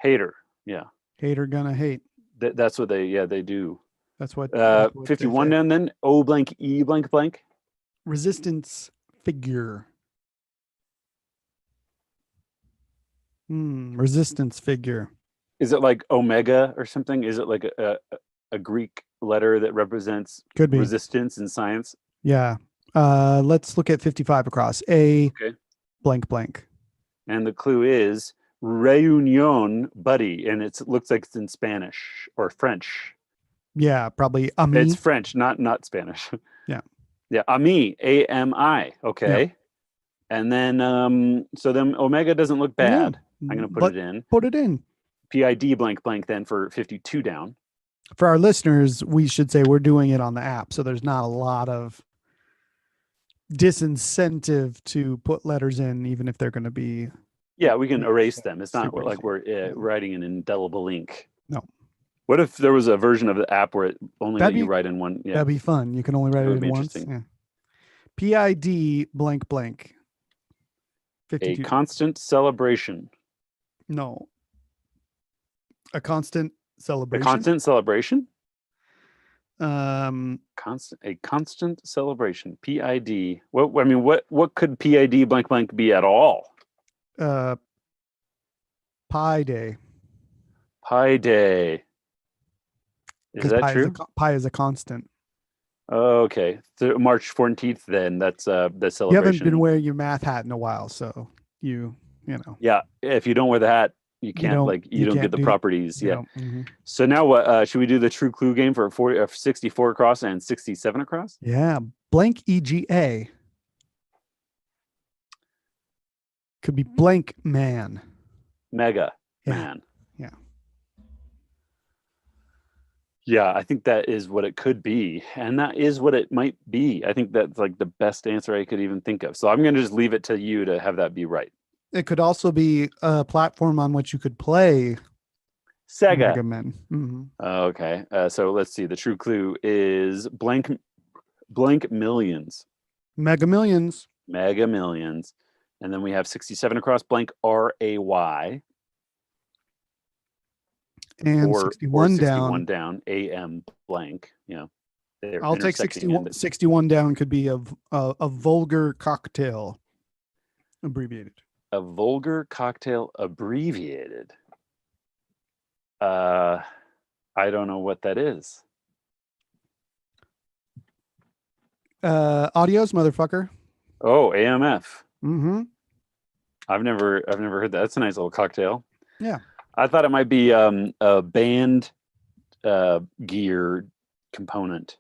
Hater. Yeah. Hater gonna hate. That's what they do. That's what 51 they say. down then. O blank E blank blank. Resistance figure. Resistance figure. Is it like omega or something? Is it like a Greek letter that represents Could be resistance in science? Yeah. Let's look at 55 across. A Okay. blank blank. And the clue is reunion buddy, and it looks like it's in Spanish or French. Yeah, probably ami. It's French, not Spanish. Yeah. Yeah, ami, AMI. Okay. Yeah. And then so then omega doesn't look bad. Yeah. I'm gonna put it in. Put it in. PID blank blank then for 52 down. For our listeners, we should say we're doing it on the app, so there's not a lot of disincentive to put letters in, even if they're going to be. Yeah, we can erase them. It's not Super like easy. we're writing an indelible ink. No. What if there was a version of the app where it only let you write in one? Yeah, That'd be fun. You can only write That it would in be once. interesting. Yeah. PID blank blank. a 52. constant celebration. No. A constant A celebration. constant celebration. Um, A constant celebration. PID. What could PID blank blank be at all? Pi Day. Pi Day. Is Because that true? Pi is a constant. Okay. So March 14th then. That's the celebration. You haven't been wearing your math hat in a while, so you know. Yeah. If you don't wear the hat, you can't you don't can't get the do- properties. you Yeah. know, mhm. So now what should we do the true clue game for 64 across and 67 across? Yeah. Blank EGA. Could be blank man. Mega Yeah. man. Yeah. Yeah, I think that is what it could be. And that is what it might be. I think that's like the best answer I could even think of. So I'm going to just leave it to you to have that be right. It could also be a platform on which you could play Sega. Mega Men. Mhm. Okay. So let's see. The true clue is blank millions. Mega Millions. Mega millions. And then we have 67 across blank RAY. And or 61 61 down. down AM blank. They're I'll take intersecting 61. 61 down could be a vulgar cocktail, abbreviated. A vulgar cocktail abbreviated. I don't know what that is. Audios, motherfucker. Oh, AMF. Mm-hmm. I've never heard that. That's a nice little cocktail. Yeah. I thought it might be a band gear component.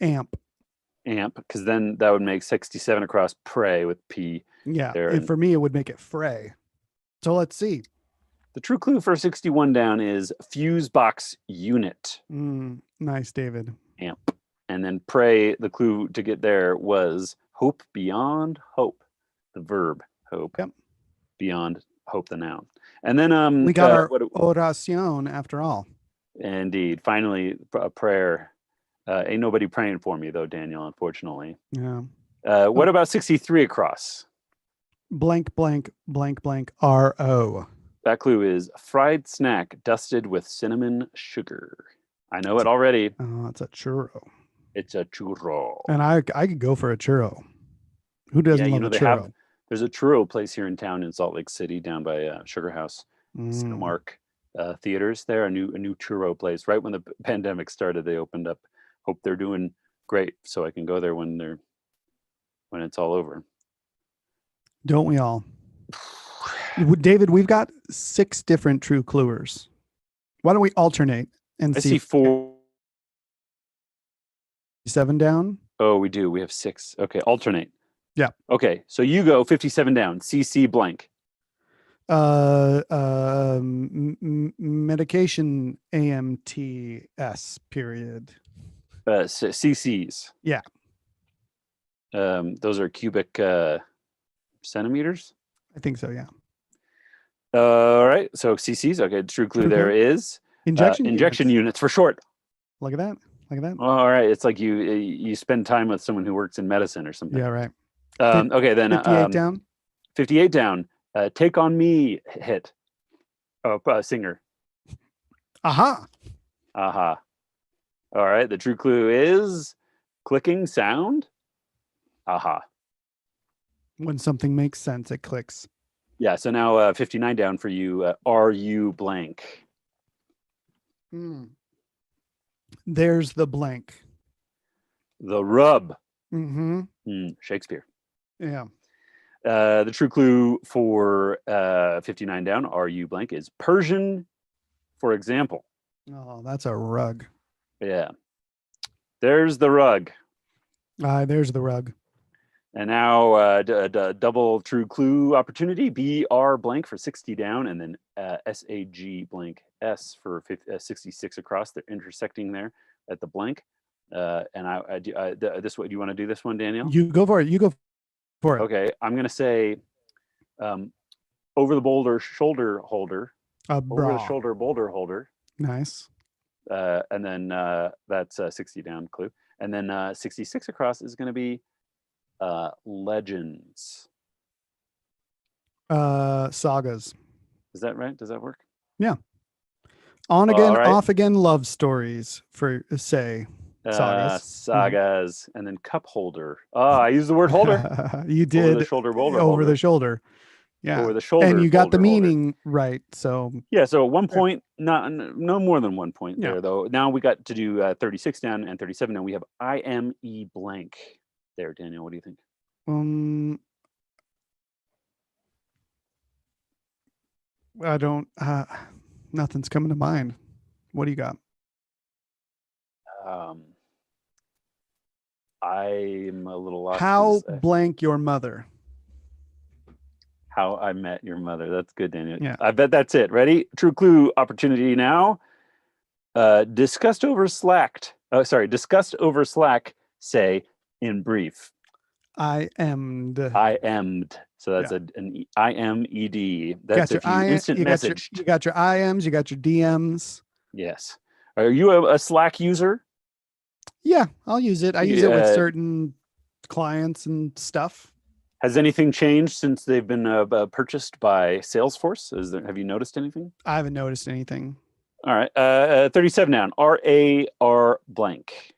Amp. Because then that would make 67 across pray with P. Yeah. There, And and- for me, it would make it fray. So let's see. The true clue for 61 down is fuse box unit. Nice, David. Amp. And then pray, the clue to get there was hope beyond hope. The verb hope. Yep. Beyond hope, the noun. And then We got our oración after all. Indeed. Finally, a prayer. Ain't nobody praying for me though, Daniel, unfortunately. Yeah. What about 63 across? Blank, blank, blank, blank, RO. That clue is fried snack dusted with cinnamon sugar. I know it already. Oh, it's a churro. It's a churro. And I could go for a churro. Who doesn't love a churro? There's a churro place here in town in Salt Lake City down by Sugar House, Cinemark theaters there, a new churro place. Right when the pandemic started, they opened up. Hope they're doing great so I can go there when it's all over. Don't we all? David, we've got 6 different true cluers. Why don't we alternate and I see? see 4. 7 down. Oh, we do. We have 6. Okay, alternate. Yeah. Okay, so you go 57 down. CC blank. Medication AMTS period. cc's. Yeah. Those are cubic centimeters. I think so. Yeah. All right. So cc's. Okay. True clue True there clue. is Injection injection units. units for short. Look at that. Look at that. All right. It's like you spend time with someone who works in medicine or something. Yeah. Right. Okay. Then 58 down. 58 down. Take on me hit. Oh, singer. Aha. Aha. All right. The true clue is clicking sound. Aha. When something makes sense, it clicks. Yeah. So now 59 down for you. Are you blank? There's the blank. The rub. Mm-hmm. Shakespeare. Yeah. The true clue for 59 down, are you blank, is Persian, for example. Oh, that's a rug. Yeah. There's the rug. There's the rug. And now double true clue opportunity. BR blank for 60 down, and then SAG blank S for 66 across. They're intersecting there at the blank. And this one, do you want to do this one, Daniel? You go for it. You go for it. Okay, I'm going to say over the boulder shoulder holder. Over the shoulder boulder holder. Nice. And then that's 60 down clue. And then 66 across is going to be legends. Sagas. Is that right? Does that work? Yeah. On again, right. off again love stories for say sagas. Sagas. And then cup holder. I used the word holder. You did. Over the shoulder boulder over holder. the shoulder. Yeah. Over the shoulder. And you got the boulder holder. meaning right. So yeah, so at 1 point, no more than 1 point Yeah. there though. Now we got to do 36 down and 37 down. We have IME blank there, Daniel. What do you think? I don't nothing's coming to mind. What do you got? I'm a little lost. How blank your mother. How I met your mother. That's good, Daniel. Yeah. I bet that's it. Ready? True clue opportunity now. Discussed over Slack. Say in brief. I am'd. So that's an IMED. That's Got if you instant message. You got your IMs, you got your DMs. Yes. Are you a Slack user? Yeah, I'll use it. I use it with certain clients and stuff. Has anything changed since they've been purchased by Salesforce? Have you noticed anything? I haven't noticed anything. All right. 37 down. RAR blank.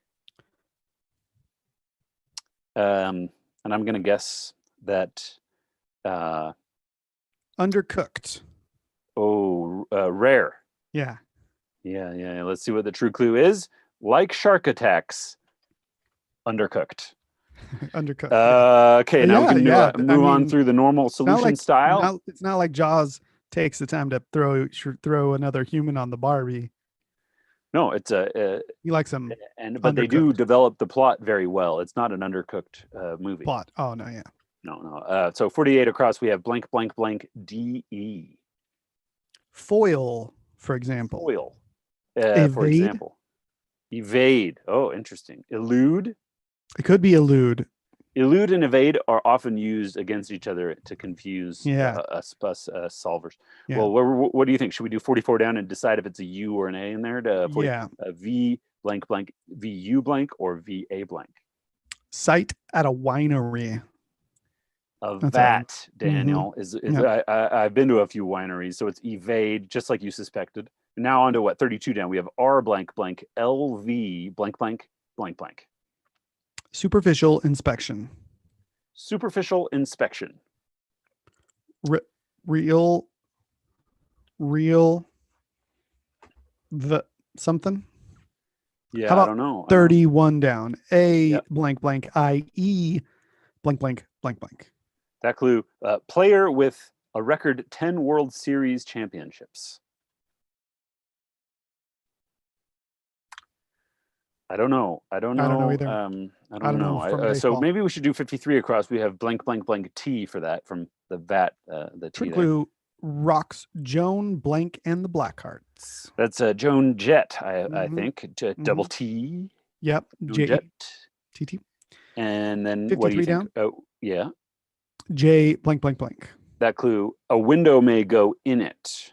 And I'm going to guess that. Undercooked. Rare. Yeah. Yeah. Let's see what the true clue is. Like shark attacks, undercooked. Undercooked. Okay, now we can move on through the normal solution style. It's not like Jaws takes the time to throw another human on the Barbie. No, it's you like some, but they do develop the plot very well. It's not an undercooked movie. Plot. Oh no, yeah. No. So 48 across, we have blank blank blank DE. Foil, for example. Foil, for example. Evade. Oh, interesting. Elude. It could be elude. Elude and evade are often used against each other to confuse solvers. Yeah. Well, what do you think? Should we do 44 down and decide if it's a U or an A in there? V blank blank, VU blank, or VA blank? Site at a winery. That, Daniel, is I've been to a few wineries, so it's evade, just like you suspected. Now on to what? 32 down. We have R blank blank, LV blank blank blank blank. Superficial inspection. Superficial inspection. Real. The something. Yeah, I don't know. 31 down. Blank blank. IE blank blank blank blank. That clue. Player with a record 10 World Series championships. I don't know. I don't know either. I don't know. So maybe we should do 53 across. We have blank blank blank T for that from the VAT. The True T clue. rocks Joan, blank, and the Blackhearts. That's Joan Jett, I Mhm, think. Double T. Yep. Joan Jett. JTT. And then what do you 53 think? down. Oh, yeah. J blank blank blank. That clue. A window may go in it.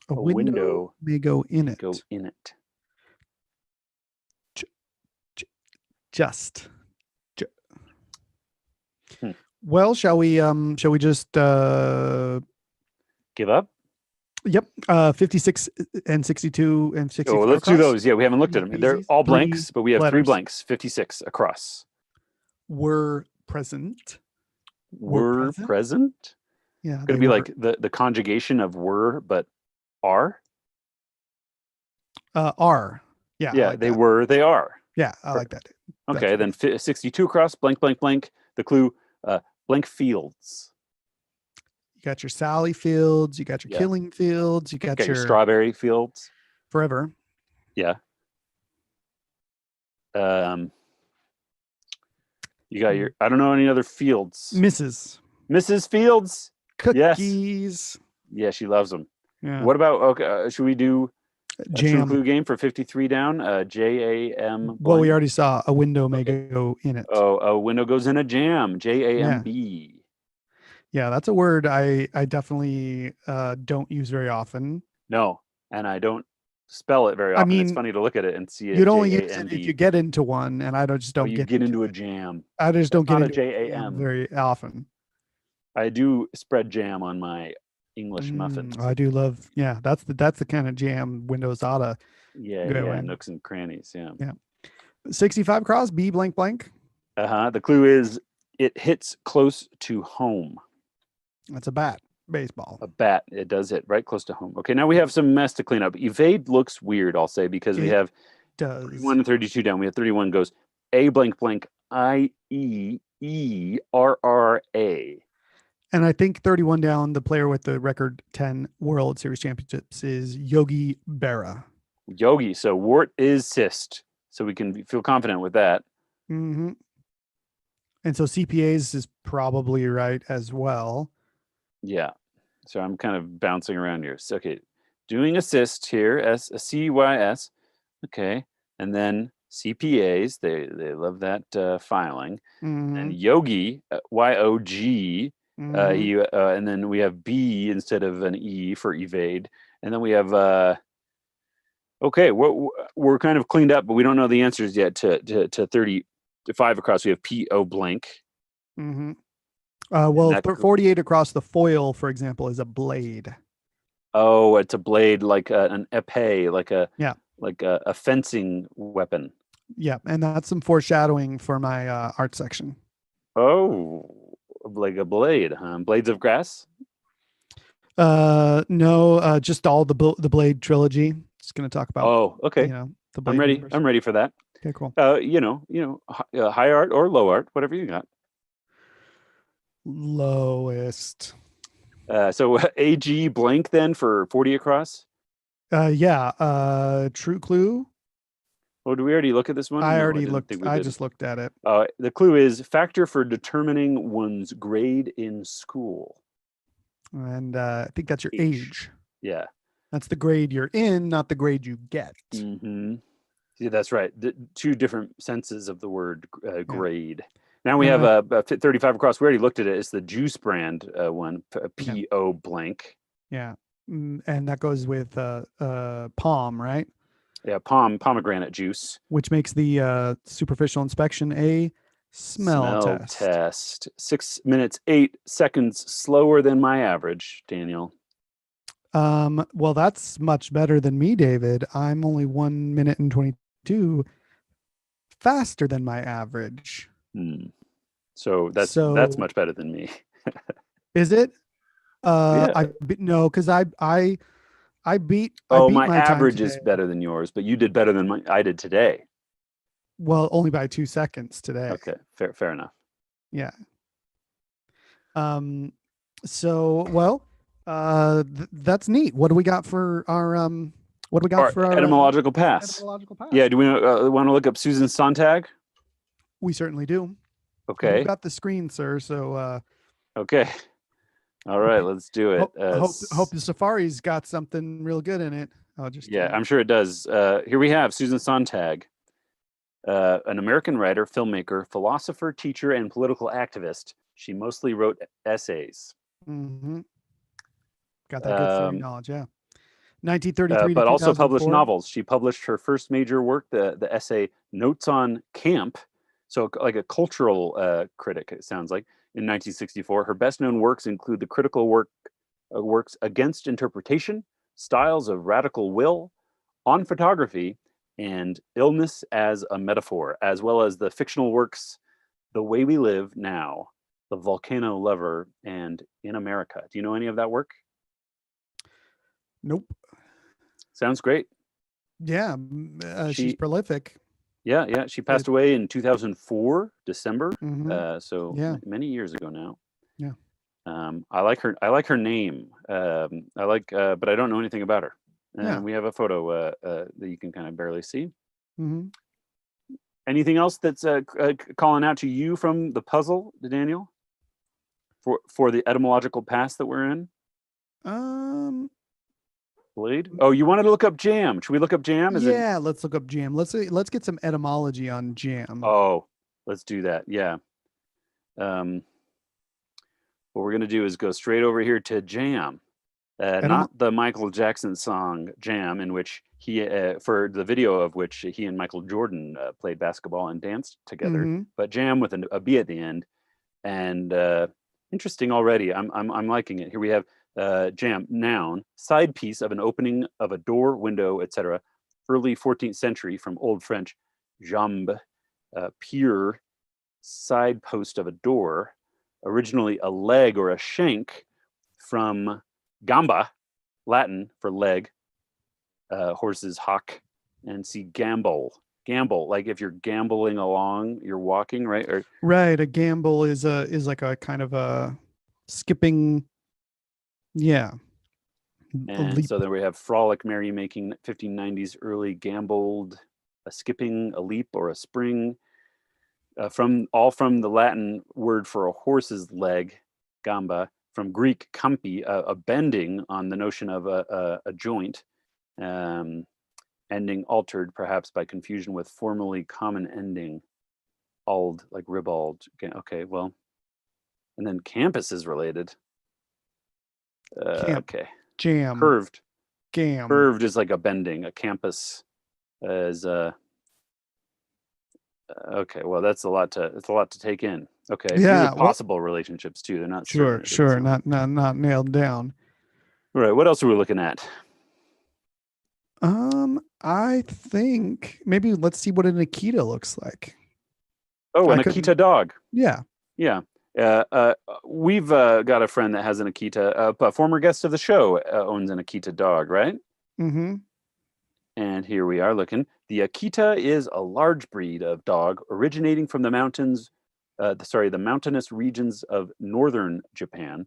A A window window may go in may it. go in it. Just. Hmm. Well, shall we just Give up? yep, 56 and 62 and 64 Oh, let's do across. those. Yeah, we haven't looked at them. They're Easy. all Three blanks, but we have 3 letters. blanks. 56 across. Were present. Were present? Yeah, Could they it be were. like the conjugation of were, but are? Are. Yeah, I Yeah, like they that. were, they are. Yeah, I like that. Okay, then 62 across, blank, blank, blank. The clue, blank fields. You got your Sally fields, you got your Yeah. killing fields, you got Got your your strawberry fields. forever. Yeah. You got your, I don't know any other fields. Mrs. Mrs. Fields. Cookies. Yeah, she loves them. Yeah. What about, okay, should we do a true Jam. clue game for 53 down? J-A-M. Well, we blank? already saw a window may Okay. go in it. Oh, a window goes in a jam. J-A-M-B. Yeah, that's a word I definitely don't use very often. No, and I don't spell it very often. It's mean, funny to look at it and see it. You'd only use it J-A-M-B. if you get into one, and I just Oh, don't you get into a jam. I just don't That's get not a into a J-A-M. very often. I do spread jam on my English muffins. I do love. Yeah, that's the kind of jam Windows oughta Yeah, go yeah, in. nooks and crannies. Yeah. 65 cross B blank blank. The clue is it hits close to home. That's a bat. Baseball. A bat. It does hit right close to home. Okay, now we have some mess to clean up. Evade looks weird, I'll say, because we have 31 and 32 down. We have 31 goes A blank blank I-E-E-R-R-A. And I think 31 down, the player with the record 10 World Series championships is Yogi Berra. Yogi. So wart is cyst. So we can feel confident with that. Mm-hmm. And so CPAs is probably right as well. Yeah. So I'm kind of bouncing around here. So, okay. Doing assist here, C-Y-S. Okay. And then CPAs, they love that filing. Mm-hmm. And Yogi, Y-O-G. Mm-hmm. And then we have B instead of an E for evade. And then we have, okay, we're kind of cleaned up, but we don't know the answers yet to 35 across. We have P-O blank. Mm-hmm. Well, 48 across the foil, for example, is a blade. Oh, it's a blade, like an epee, like a fencing weapon. Yeah, and that's some foreshadowing for my art section. Oh, like a blade, huh? Blades of Grass? No, just all the Blade trilogy. Just going to talk about. Oh, okay. The Blade I'm ready. universe. I'm ready for that. Okay, cool. High art or low art, whatever you got. Lowest. So AG blank then for 40 across? True clue. Oh, do we already look at this one? I No, already looked. I did. just looked at it. The clue is factor for determining one's grade in school. And I think that's your age. Yeah. That's the grade you're in, not the grade you get. Mm-hmm. Yeah, that's right. Two different senses of the word grade. Now we have 35 across. We already looked at it. It's the juice brand one, P-O blank. Yeah. And that goes with palm, right? Yeah, pomegranate juice. Which makes the superficial inspection a smell test. 6 minutes, 8 seconds slower than my average, Daniel. Well, that's much better than me, David. I'm only 1 minute and 22 faster than my average. So that's much better than me. Is it? Yeah. No, because I beat. My average is better than yours, but you did better than I did today. Well, only by 2 seconds today. Okay, fair enough. Yeah. That's neat. What do we got for our etymological pass? Etymological pass. Yeah. Do we want to look up Susan Sontag? We certainly do. Okay. You've got the screen, sir. So. Okay. All right, let's do it. Hope the Safari's got something real good in it. I'll just Yeah, I'm sure it does. Here we have Susan Sontag, an American writer, filmmaker, philosopher, teacher, and political activist. She mostly wrote essays. got that good theory Um, knowledge. Yeah, 1933 to but also published 2004. novels. She published her first major work, the essay Notes on Camp, so like a cultural critic, it sounds like, in 1964. Her best-known works include the critical works Against Interpretation, Styles of Radical Will, On Photography, and Illness as a Metaphor, as well as the fictional works The Way We Live Now, The Volcano Lover, and In America. Do you know any of that work? Nope. Sounds great. Yeah, she's prolific. Yeah. She passed away in 2004, December. So Yeah. many years ago now. Yeah. I like her name. But I don't know anything about her. Yeah. We have a photo that you can kind of barely see. Mm-hmm. Anything else that's calling out to you from the puzzle, Daniel? For the etymological past that we're in? Blade? Oh, you wanted to look up jam. Should we look up jam? Let's look up jam. Let's get some etymology on jam. Oh, let's do that. Yeah. What we're gonna do is go straight over here to jam, not the Michael Jackson song "Jam," in which he, for the video of which he and Michael Jordan played basketball and danced together, but jam with a B at the end. And interesting already. I'm liking it. Here we have jam, noun, side piece of an opening of a door, window, etc. Early 14th century, from Old French jambe, pier, side post of a door. Originally a leg or a shank, from gamba, Latin for leg, horses hock, and see gamble, like if you're gambling along, you're walking, right? Right, a gamble is like a kind of a skipping. Yeah. And so then we have frolic, merrymaking, 1590s, early gamboled, a skipping, a leap, or a spring. From the Latin word for a horse's leg, gamba, from Greek campi, a bending on the notion of a joint, ending altered perhaps by confusion with formerly common ending, ald, like ribald. Okay, well, and then campus is related. Okay. Jam. Curved. Gam. Curved is like a bending. A campus is okay. Well, it's a lot to take in. Okay. Yeah. These are possible relationships too. They're not sure. Not nailed down. All right. What else are we looking at? I think maybe let's see what an Akita looks like. Oh, an Akita dog. Yeah. Yeah. We've got a friend that has an Akita. A former guest of the show owns an Akita dog, right? Mm-hmm. And here we are looking. The Akita is a large breed of dog originating from the mountainous regions of northern Japan.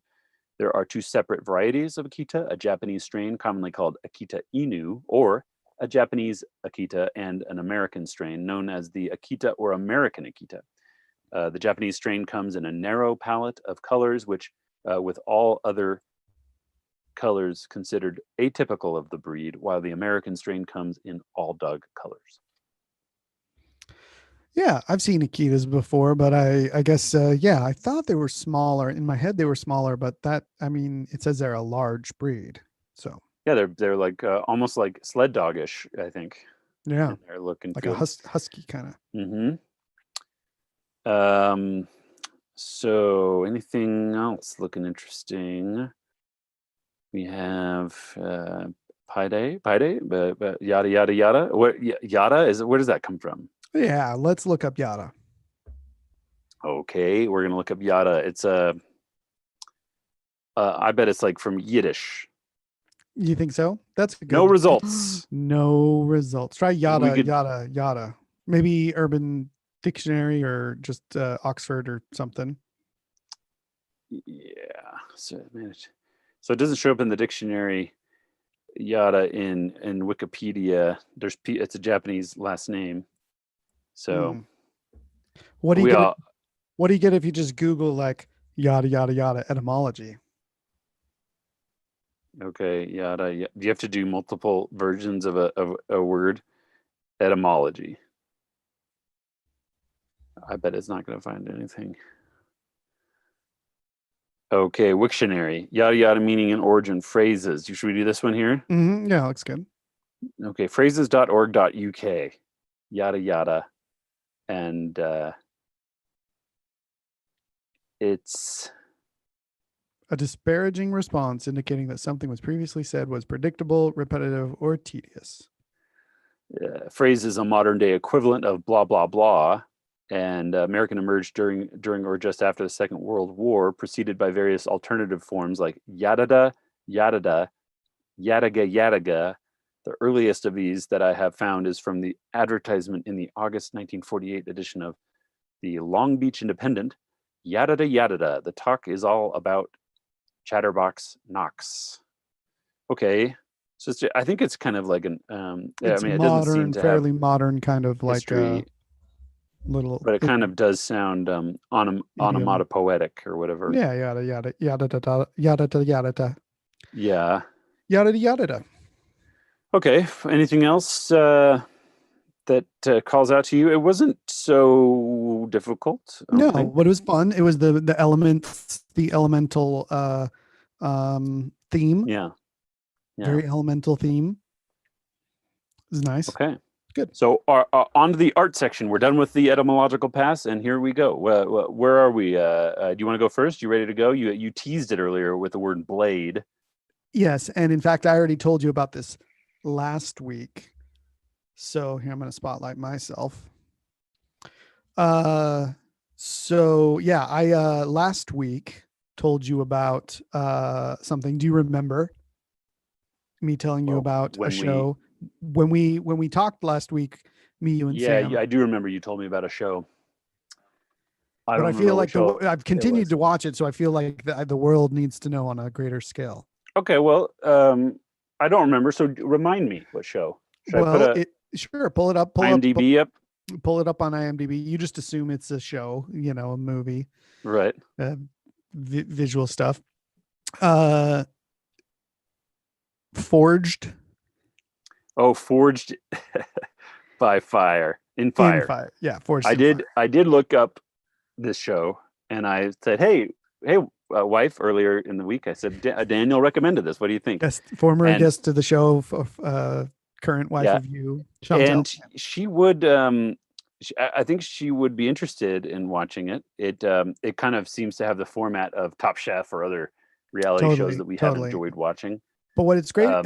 There are two separate varieties of Akita, a Japanese strain commonly called Akita Inu, or a Japanese Akita, and an American strain known as the Akita or American Akita. The Japanese strain comes in a narrow palette of colors, which, with all other colors considered atypical of the breed, while the American strain comes in all dog colors. Yeah, I've seen Akitas before, but I guess, I thought they were smaller. In my head, they were smaller, but it says they're a large breed. So yeah, they're like almost like sled dogish, I think. Yeah, they're looking like a husky kind of. Mm-hmm. So anything else looking interesting? We have Pide, but yada yada yada. What yada is? Where does that come from? Yeah, let's look up yada. Okay, we're gonna look up yada. It's I bet it's like from Yiddish. You think so? That's good. No results. No results. Try yada yada yada. Maybe Urban Dictionary or just Oxford or something. Yeah. So it doesn't show up in the dictionary. Yada in Wikipedia. It's a Japanese last name. So what do you get? What do you get if you just Google like yada yada yada etymology? Okay, yada. Do you have to do multiple versions of a word? Etymology. I bet it's not going to find anything. Okay, Wiktionary. Yada yada meaning and origin phrases. Should we do this one here? Yeah, looks good. Okay, phrases.org.uk. Yada yada. And it's A disparaging response indicating that something was previously said was predictable, repetitive, or tedious. phrase is a modern day equivalent of blah blah blah, and American emerged during or just after the Second World War, preceded by various alternative forms like yadada, yadada, yadaga, yadaga. The earliest of these that I have found is from the advertisement in the August 1948 edition of the Long Beach Independent. Yadada, yadada. The talk is all about Chatterbox Knox. Okay, so I think it's kind of like an. It's I mean, it doesn't seem modern, to have fairly modern, kind of like history, little. but it kind of does sound Idiom. onomatopoetic or whatever. Yeah, yada yada yada da yada da yada da Yeah. yada da yada da. Okay. Anything else that calls out to you? It wasn't so difficult, I don't No, think. but it was fun. It was the elements, the elemental theme. Yeah. Yeah. Very elemental theme. It was nice. Okay. Good. So on to the art section. We're done with the etymological pass, and here we go. Where are we? Do you want to go first? You ready to go? You teased it earlier with the word blade. Yes, and in fact, I already told you about this last week. So here I'm going to spotlight myself. So yeah, I last week told you about something. Do you remember me telling you Well, about a when show when we talked last week, me, you, and Yeah, Sam? I do remember you told me about a show. I But don't I remember feel what like show I've it continued was. to watch it, so I feel like the world needs to know on a greater scale. Okay, well, I don't remember. So remind me what show. Should I put Well, a sure, pull it up, IMDb up? pull it up on IMDb. You just assume it's a show, a movie, Right. visual stuff. Forged Oh, Forged by Fire. In in Fire. fire. Yeah, forged in fire. I did look up this show, and I said, "Hey, wife." Earlier in the week, I said, "Daniel recommended this. What do you think?" Former And guest to the show, current wife yeah, of you, Chantel. and she would. I think she would be interested in watching it. It kind of seems to have the format of Top Chef or other reality shows that we have Totally. enjoyed watching. But what it's great, Um,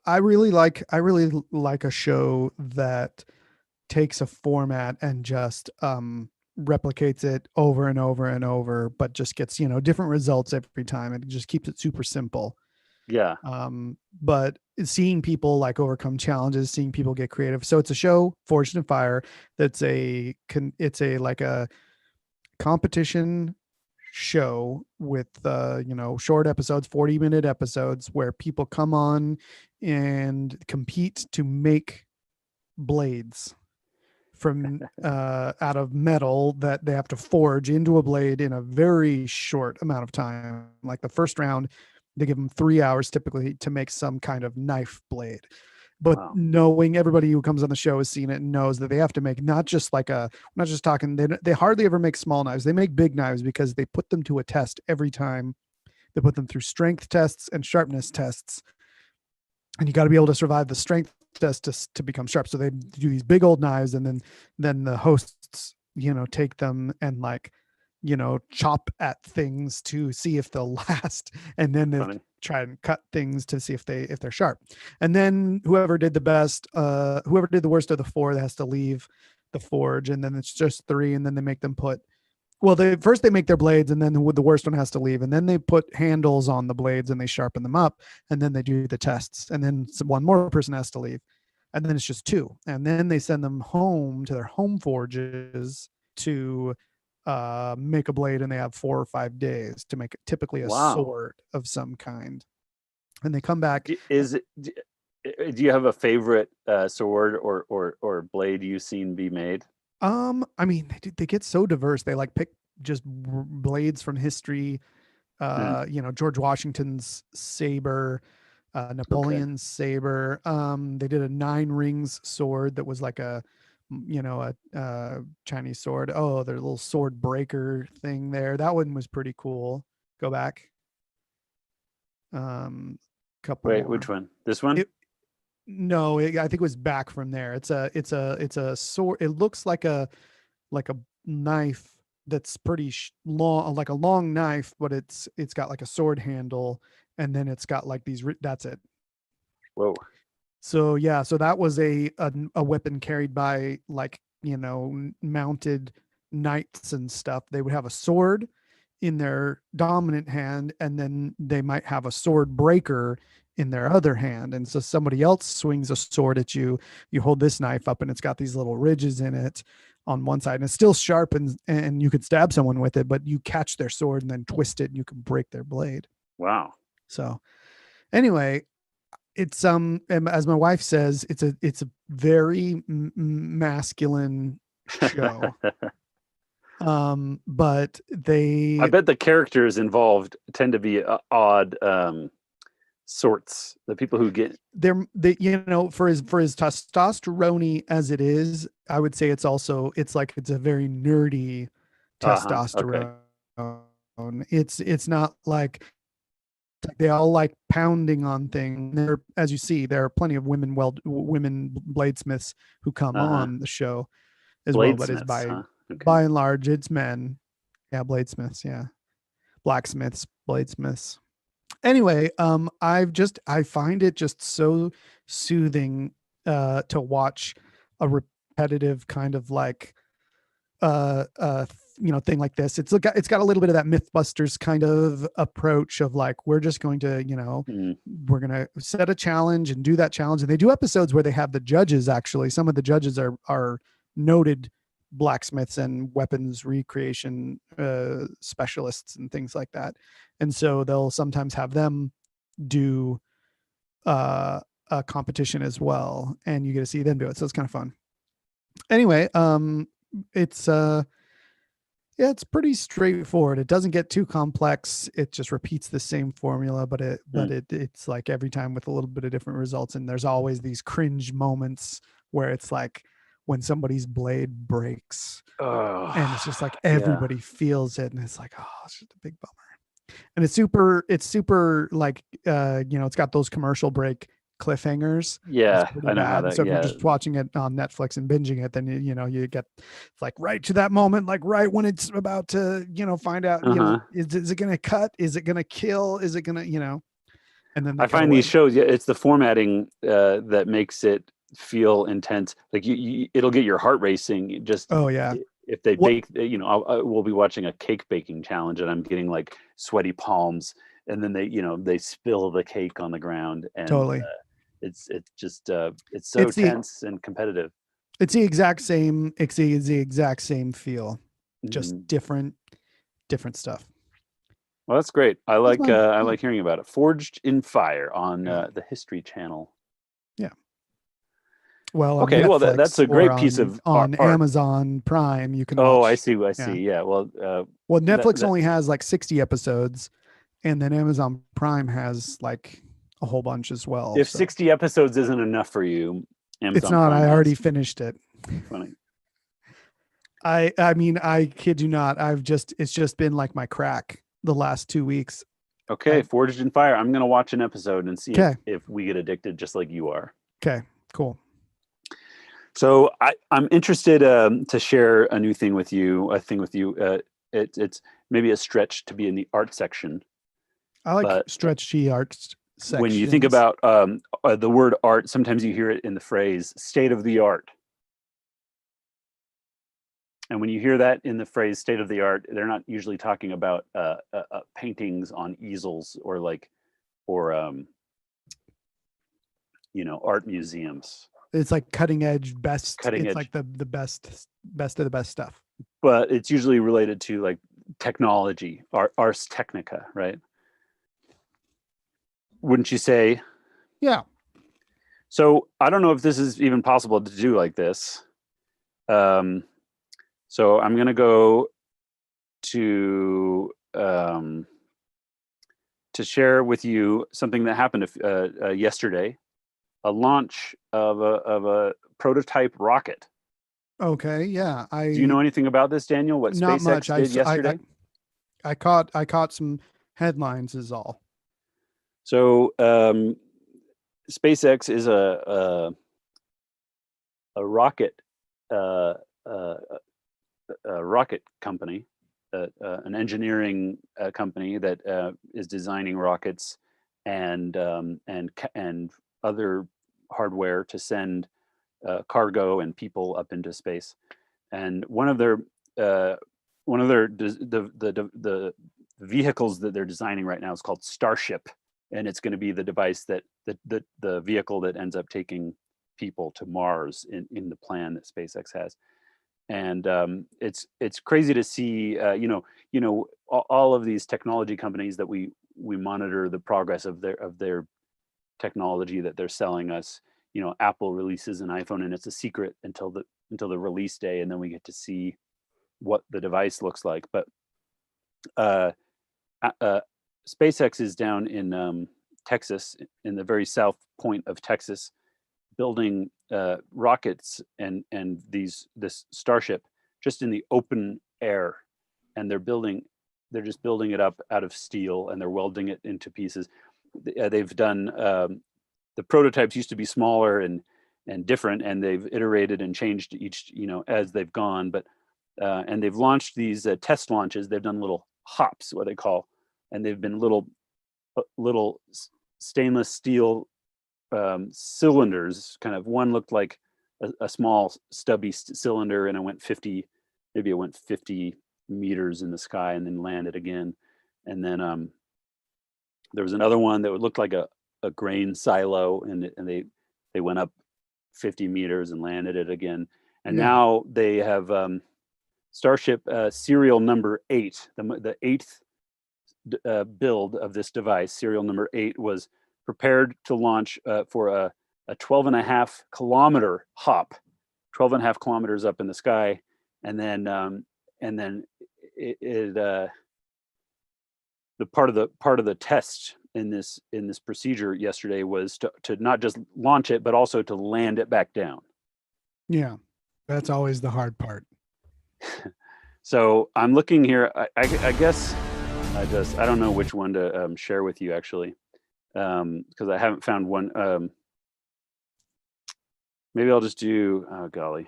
I really like a show that takes a format and just replicates it over and over and over, but just gets different results every time. It just keeps it super simple. yeah. But seeing people like overcome challenges, seeing people get creative. So it's a show, Forged in Fire, that's it's like a competition show with short episodes, 40-minute episodes, where people come on and compete to make blades from out of metal that they have to forge into a blade in a very short amount of time. Like the first round, they give them 3 hours typically to make some kind of knife blade. But Wow. knowing everybody who comes on the show has seen it and knows that they have to make not just talking, they hardly ever make small knives. They make big knives because they put them to a test every time. They put them through strength tests and sharpness tests. And you got to be able to survive the strength test to become sharp. So they do these big old knives, and then the hosts, take them and chop at things to see if they'll last. And then they Funny. try and cut things to see if they're sharp. And then whoever did the worst of the four, that has to leave the forge. And then it's just three. And then they make them first they make their blades, and then the worst one has to leave. And then they put handles on the blades and they sharpen them up, and then they do the tests. And then one more person has to leave. And then it's just two. And then they send them home to their home forges to make a blade, and they have 4 or 5 days to make typically a sword of some kind. And they come back. Do you have a favorite sword or blade you've seen be made? I mean, they get so diverse. They pick just blades from history. George Washington's saber, Napoleon's saber. They did a 9 rings sword that was like a Chinese sword. Oh, their little sword breaker thing there. That one was pretty cool. Go back. Couple Wait, more. which one? This one? No, I think it was back from there. It's a sword. It looks like a knife that's pretty long, like a long knife, but it's got like a sword handle, and then it's got like these. That's it. Whoa. So yeah, so that was a weapon carried by like mounted knights and stuff. They would have a sword in their dominant hand, and then they might have a sword breaker in their other hand. And so somebody else swings a sword at you. You hold this knife up, and it's got these little ridges in it on one side, and it's still sharp, and you could stab someone with it, but you catch their sword and then twist it, and you can break their blade. Wow. So anyway, it's as my wife says, it's a very masculine show. But I bet the characters involved tend to be odd sorts. The people who get they for his testosterone as it is, I would say it's a very nerdy testosterone. Okay. It's not like they all like pounding on things. There, as you see, there are plenty of women bladesmiths who come on the show as well, but it's by and large it's men. Yeah, bladesmiths, yeah. Blacksmiths, bladesmiths. Anyway, I find it just so soothing to watch a repetitive kind of like thing like this. It's got a little bit of that Mythbusters kind of approach of like, we're just going to, we're going to set a challenge and do that challenge. And they do episodes where they have the judges. Actually, some of the judges are noted blacksmiths and weapons recreation specialists and things like that. And so they'll sometimes have them do a competition as well, and you get to see them do it. So it's kind of fun. Anyway, it's pretty straightforward. It doesn't get too complex. It just repeats the same formula, but it's like every time with a little bit of different results. And there's always these cringe moments where it's like when somebody's blade breaks, and it's just like everybody feels it, and it's like, oh, it's just a big bummer. And it's super like it's got those commercial break cliffhangers. Yeah, I know how that. So if you're just watching it on Netflix and binging it, then you get like right to that moment, like right when it's about to find out is it gonna cut, is it gonna kill, is it gonna and then I find these shows, it's the formatting that makes it feel intense. Like it'll get your heart racing. Just if they bake, we'll be watching a cake baking challenge, and I'm getting like sweaty palms, and then they spill the cake on the ground, and totally. It's so tense and competitive. It's the exact same. It's the exact same feel, just different stuff. Well, that's great. I like hearing about it. Forged in Fire on the History Channel. Yeah. Well, okay. Well, that's a great piece of on art. Amazon Prime. You can. I see. Yeah. Well, Netflix only has like 60 episodes, and then Amazon Prime has like a whole bunch as well. If 60 episodes isn't enough for you, Amazon it's not. Prime I already finished it. Funny. I mean, I kid you not. It's just been like my crack the last 2 weeks. Okay, Forged in Fire. I'm gonna watch an episode and see if we get addicted just like you are. Okay, cool. So I'm interested to share a new thing with you. It's maybe a stretch to be in the art section. I like stretchy art sections. When you think about the word art, sometimes you hear it in the phrase "state of the art." And when you hear that in the phrase "state of the art," they're not usually talking about paintings on easels or art museums. It's like cutting edge, like the best of the best stuff. But it's usually related to like technology, ars technica, right? Wouldn't you say? Yeah. So I don't know if this is even possible to do like this. So I'm going to go to to share with you something that happened yesterday, a launch of a prototype rocket. Okay, yeah. Do you know anything about this, Daniel? What Not SpaceX much. did yesterday? I caught some headlines is all. So SpaceX is a rocket a rocket company, an engineering company that is designing rockets and other hardware to send cargo and people up into space. And one of their the vehicles that they're designing right now is called Starship, and it's going to be the device that the vehicle that ends up taking people to Mars in the plan that SpaceX has. And it's crazy to see all of these technology companies that we monitor the progress of their technology that they're selling us. Apple releases an iPhone and it's a secret until the release day, and then we get to see what the device looks like. But SpaceX is down in Texas, in the very south point of Texas, building rockets and this Starship just in the open air, and they're just building it up out of steel, and they're welding it into pieces. They've done the prototypes used to be smaller and different, and they've iterated and changed each as they've gone. But and they've launched these test launches. They've done little hops, what they call, and they've been little stainless steel cylinders. Kind of one looked like a small stubby cylinder, and it went 50 meters in the sky and then landed again. And then there was another one that would look like a grain silo, and they went up 50 meters and landed it again. And now they have Starship serial number 8, the 8th build of this device. Serial number 8 was prepared to launch for a 12.5 kilometer hop, 12.5 kilometers up in the sky, and then the part of the test in this procedure yesterday was to not just launch it, but also to land it back down. Yeah, that's always the hard part. So I'm looking here. I guess I don't know which one to share with you, actually, because I haven't found one. Maybe I'll just do, oh golly,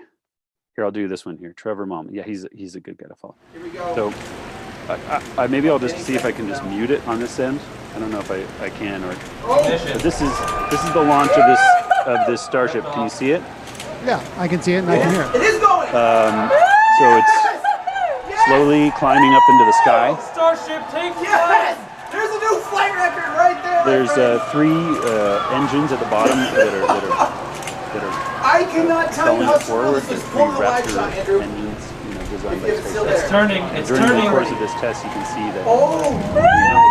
here, I'll do this one here. Trevor Mom. Yeah, he's a good guy to follow. Here we go. So maybe I'll just see if I can just mute it on this end. I don't know if I can, or but this is the launch of this Starship. Can you see it? Yeah, I can see it and I can hear it. It is going. So it's slowly climbing up into the sky. Starship takes Yes! There's a new flight record right there. There's 3 engines at the bottom that are I cannot tell you propelling how it forward. surreal this There's is. 3 Pull the light Raptor shot, Andrew. engines, designed by It's still SpaceX. there. It's turning. It's During turning. the course of this test, you can see that Oh!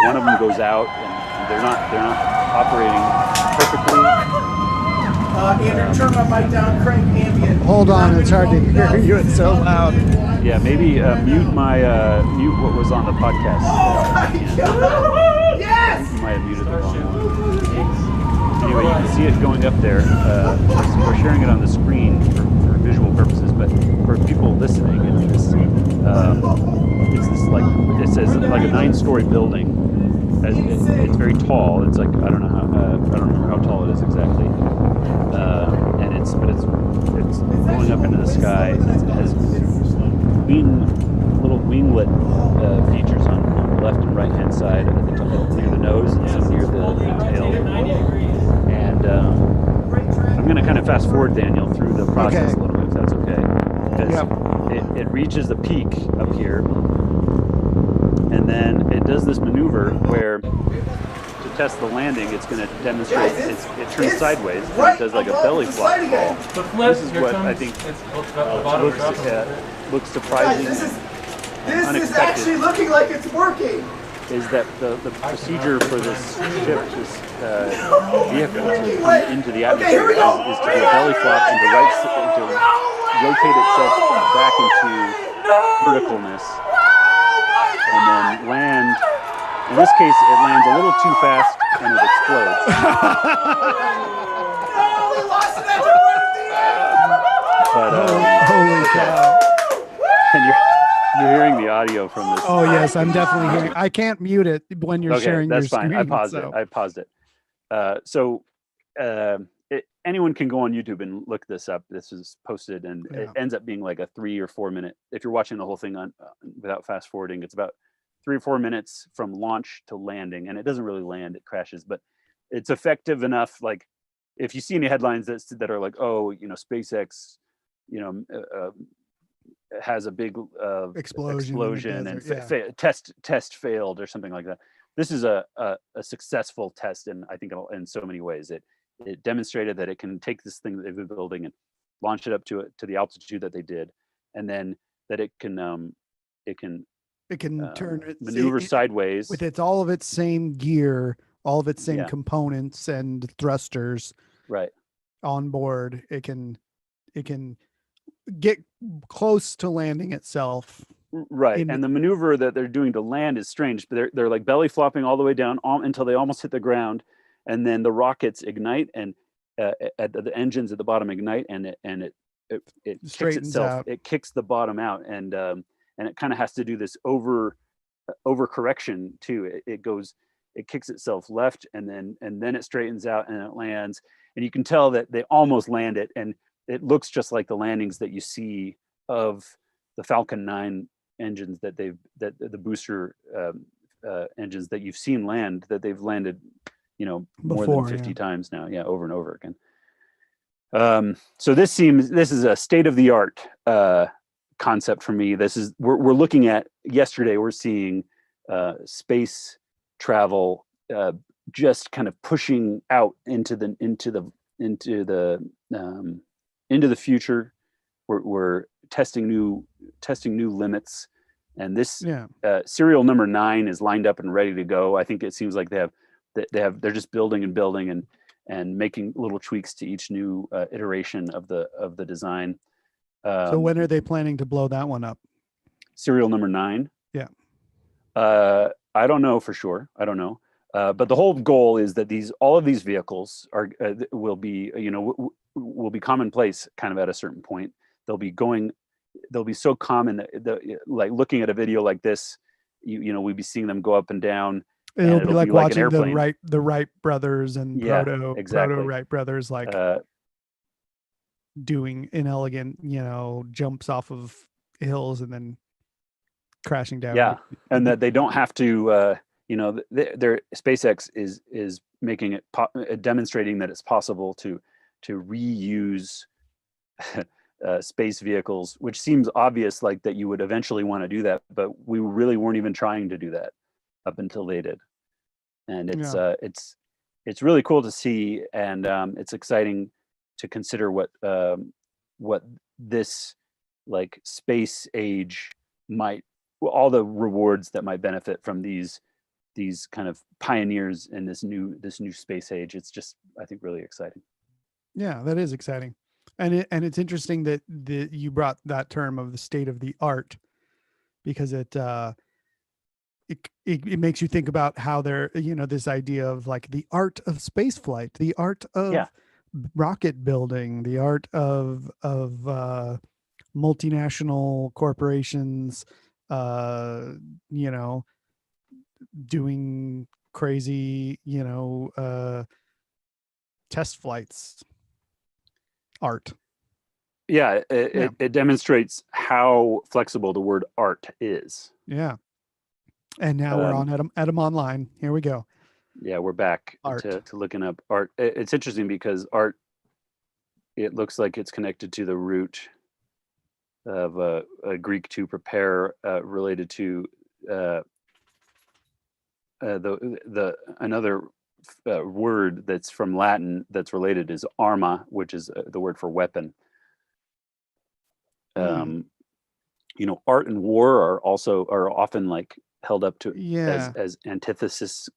one of them goes out, and they're not operating perfectly. Andrew, turn my mic down, crank ambient. Hold on, it's hard to hear you. It's so loud. Yeah, maybe mute what was on the podcast. Oh my God! Yes! You might have muted the wrong one. Anyway, you can see it going up there. We're sharing it on the screen for visual purposes, but for people listening, it's this like, it says like a 9-story building. It's very tall. It's like, I don't remember how tall it is exactly. And it's going up into the sky. It has little winglet features on the left and right hand side at the top, near the nose and some near the tail. And I'm going to kind of fast forward, Daniel, through the process a little bit, if that's okay. Because it reaches the peak up here, and then it does this maneuver where, to test the landing, it's going to demonstrate, it turns sideways, and it does like a belly flop fall. This is what I think looks surprising Guys, and this is unexpected. actually looking like it's working. Is that the procedure for this ship, this vehicle, to come into the atmosphere here we go. is to do a belly flop and to rotate itself back into verticalness, and then land In this case, it lands a little too fast and it explodes. No, we lost it at the point at the end. But Holy cow. and you're hearing the audio from this. Oh yes, I'm definitely hearing. I can't mute it when you're Okay, sharing that's your fine. screen. I paused so. it. I paused it. Anyone can go on YouTube and look this up. This is posted, and it Yeah. ends up being like a 3 or 4 minute. If you're watching the whole thing on without fast forwarding, it's about 3 or 4 minutes from launch to landing, and it doesn't really land; it crashes. But it's effective enough. Like if you see any headlines that are like, oh, SpaceX, has a big Explosion in the and desert, test failed or something like that. This is a successful test, and I think in so many ways it demonstrated that it can take this thing that they've been building and launch it up to the altitude that they did, and then that it can turn it maneuver sideways with all of its same gear, all of its same Yeah. components and thrusters right. on board. It can get close to landing itself. Right, and the maneuver that they're doing to land is strange. But they're like belly flopping all the way down until they almost hit the ground, and then the rockets ignite and at the engines at the bottom ignite, and it kicks Straightens itself. out. It kicks the bottom out, and it kind of has to do this over correction too. It kicks itself left, and then it straightens out and it lands, and you can tell that they almost land it, and it looks just like the landings that you see of the Falcon 9 engines that the booster engines that you've seen land, that they've landed more Before, than 50 yeah. times now, over and over again. So this is a state-of-the-art concept for me. We're looking at yesterday, we're seeing space travel just kind of pushing out into the future. We're testing new limits, and this serial number 9 is lined up and ready to go. I think it seems like they're just building and making little tweaks to each new iteration of the design. So when are they planning to blow that one up? Serial number 9? Yeah. I don't know for sure. I don't know. But the whole goal is that all of these vehicles will be commonplace kind of at a certain point. They'll be so common that like looking at a video like this, we'd be seeing them go up and down. It'll be like watching an the Wright brothers and proto Wright brothers doing inelegant, jumps off of hills and then crashing down. Yeah, and that they don't have to. Their SpaceX is making it demonstrating that it's possible to reuse space vehicles, which seems obvious, like that you would eventually want to do that, but we really weren't even trying to do that up until they did. And it's really cool to see, and it's exciting to consider what this like space age all the rewards that might benefit from these kind of pioneers in this new space age. It's just, I think, really exciting. Yeah, that is exciting. And it's interesting that you brought that term of the state of the art, because it makes you think about how they're, this idea of like the art of space flight, the art of rocket building, the art of multinational corporations, doing crazy, test flights. Art. Yeah, it demonstrates how flexible the word art is. Yeah. And now we're on Edom Online. Here we go. Yeah, we're back to looking up art. It's interesting because art, it looks like it's connected to the root of a Greek to prepare, related to another word that's from Latin that's related is arma, which is the word for weapon. Art and war are often like held up to as antithesis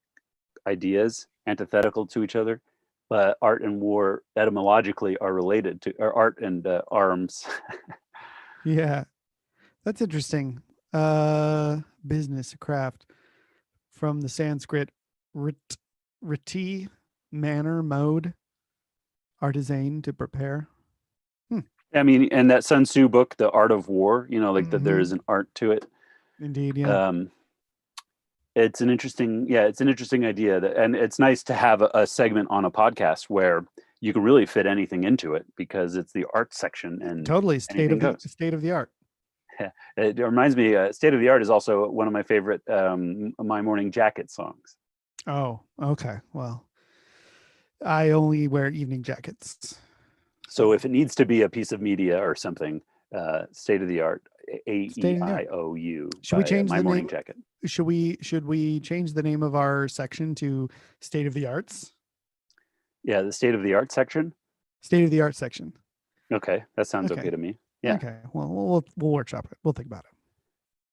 ideas, antithetical to each other, but art and war etymologically are related to art and arms. Yeah, that's interesting. Business, craft, from the Sanskrit riti, manner, mode, artisan, to prepare. I mean, and that Sun Tzu book, The Art of War, like that there Mhm. is an art to it. Indeed, yeah. It's an interesting idea and it's nice to have a segment on a podcast where you can really fit anything into it because it's the art section and Totally state anything of goes. state of the art. It reminds me, State of the Art is also one of my favorite My Morning Jacket songs. Oh, okay. Well, I only wear evening jackets. So if it needs to be a piece of media or something, State of the Art, State of the Art. AEIOU. Should we change My the Morning name? Jacket? Should we change the name of our section to State of the Arts? Yeah, the State of the Art section. State of the Art section. Okay, that sounds okay Okay. to me. Yeah. Okay. Well, we'll workshop it. We'll think about it.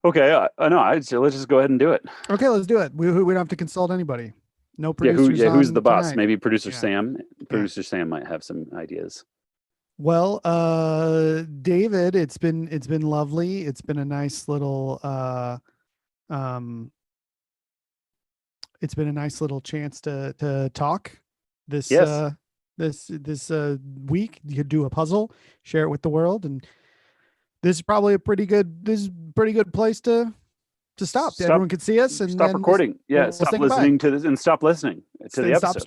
Okay, let's just go ahead and do it. Okay, let's do it. We don't have to consult anybody. No Yeah, producers. who's on the boss? tonight. Maybe producer Yeah. Sam. Producer Sam might have some ideas. Well, David, it's been lovely. It's been a nice little it's been a nice little chance to talk this Yes. this week. You could do a puzzle, share it with the world, and this is probably a pretty good place to stop. Everyone can see us and Stop then recording. Yeah, we'll stop say goodbye. listening to this and stop listening to the Stop episode. streaming.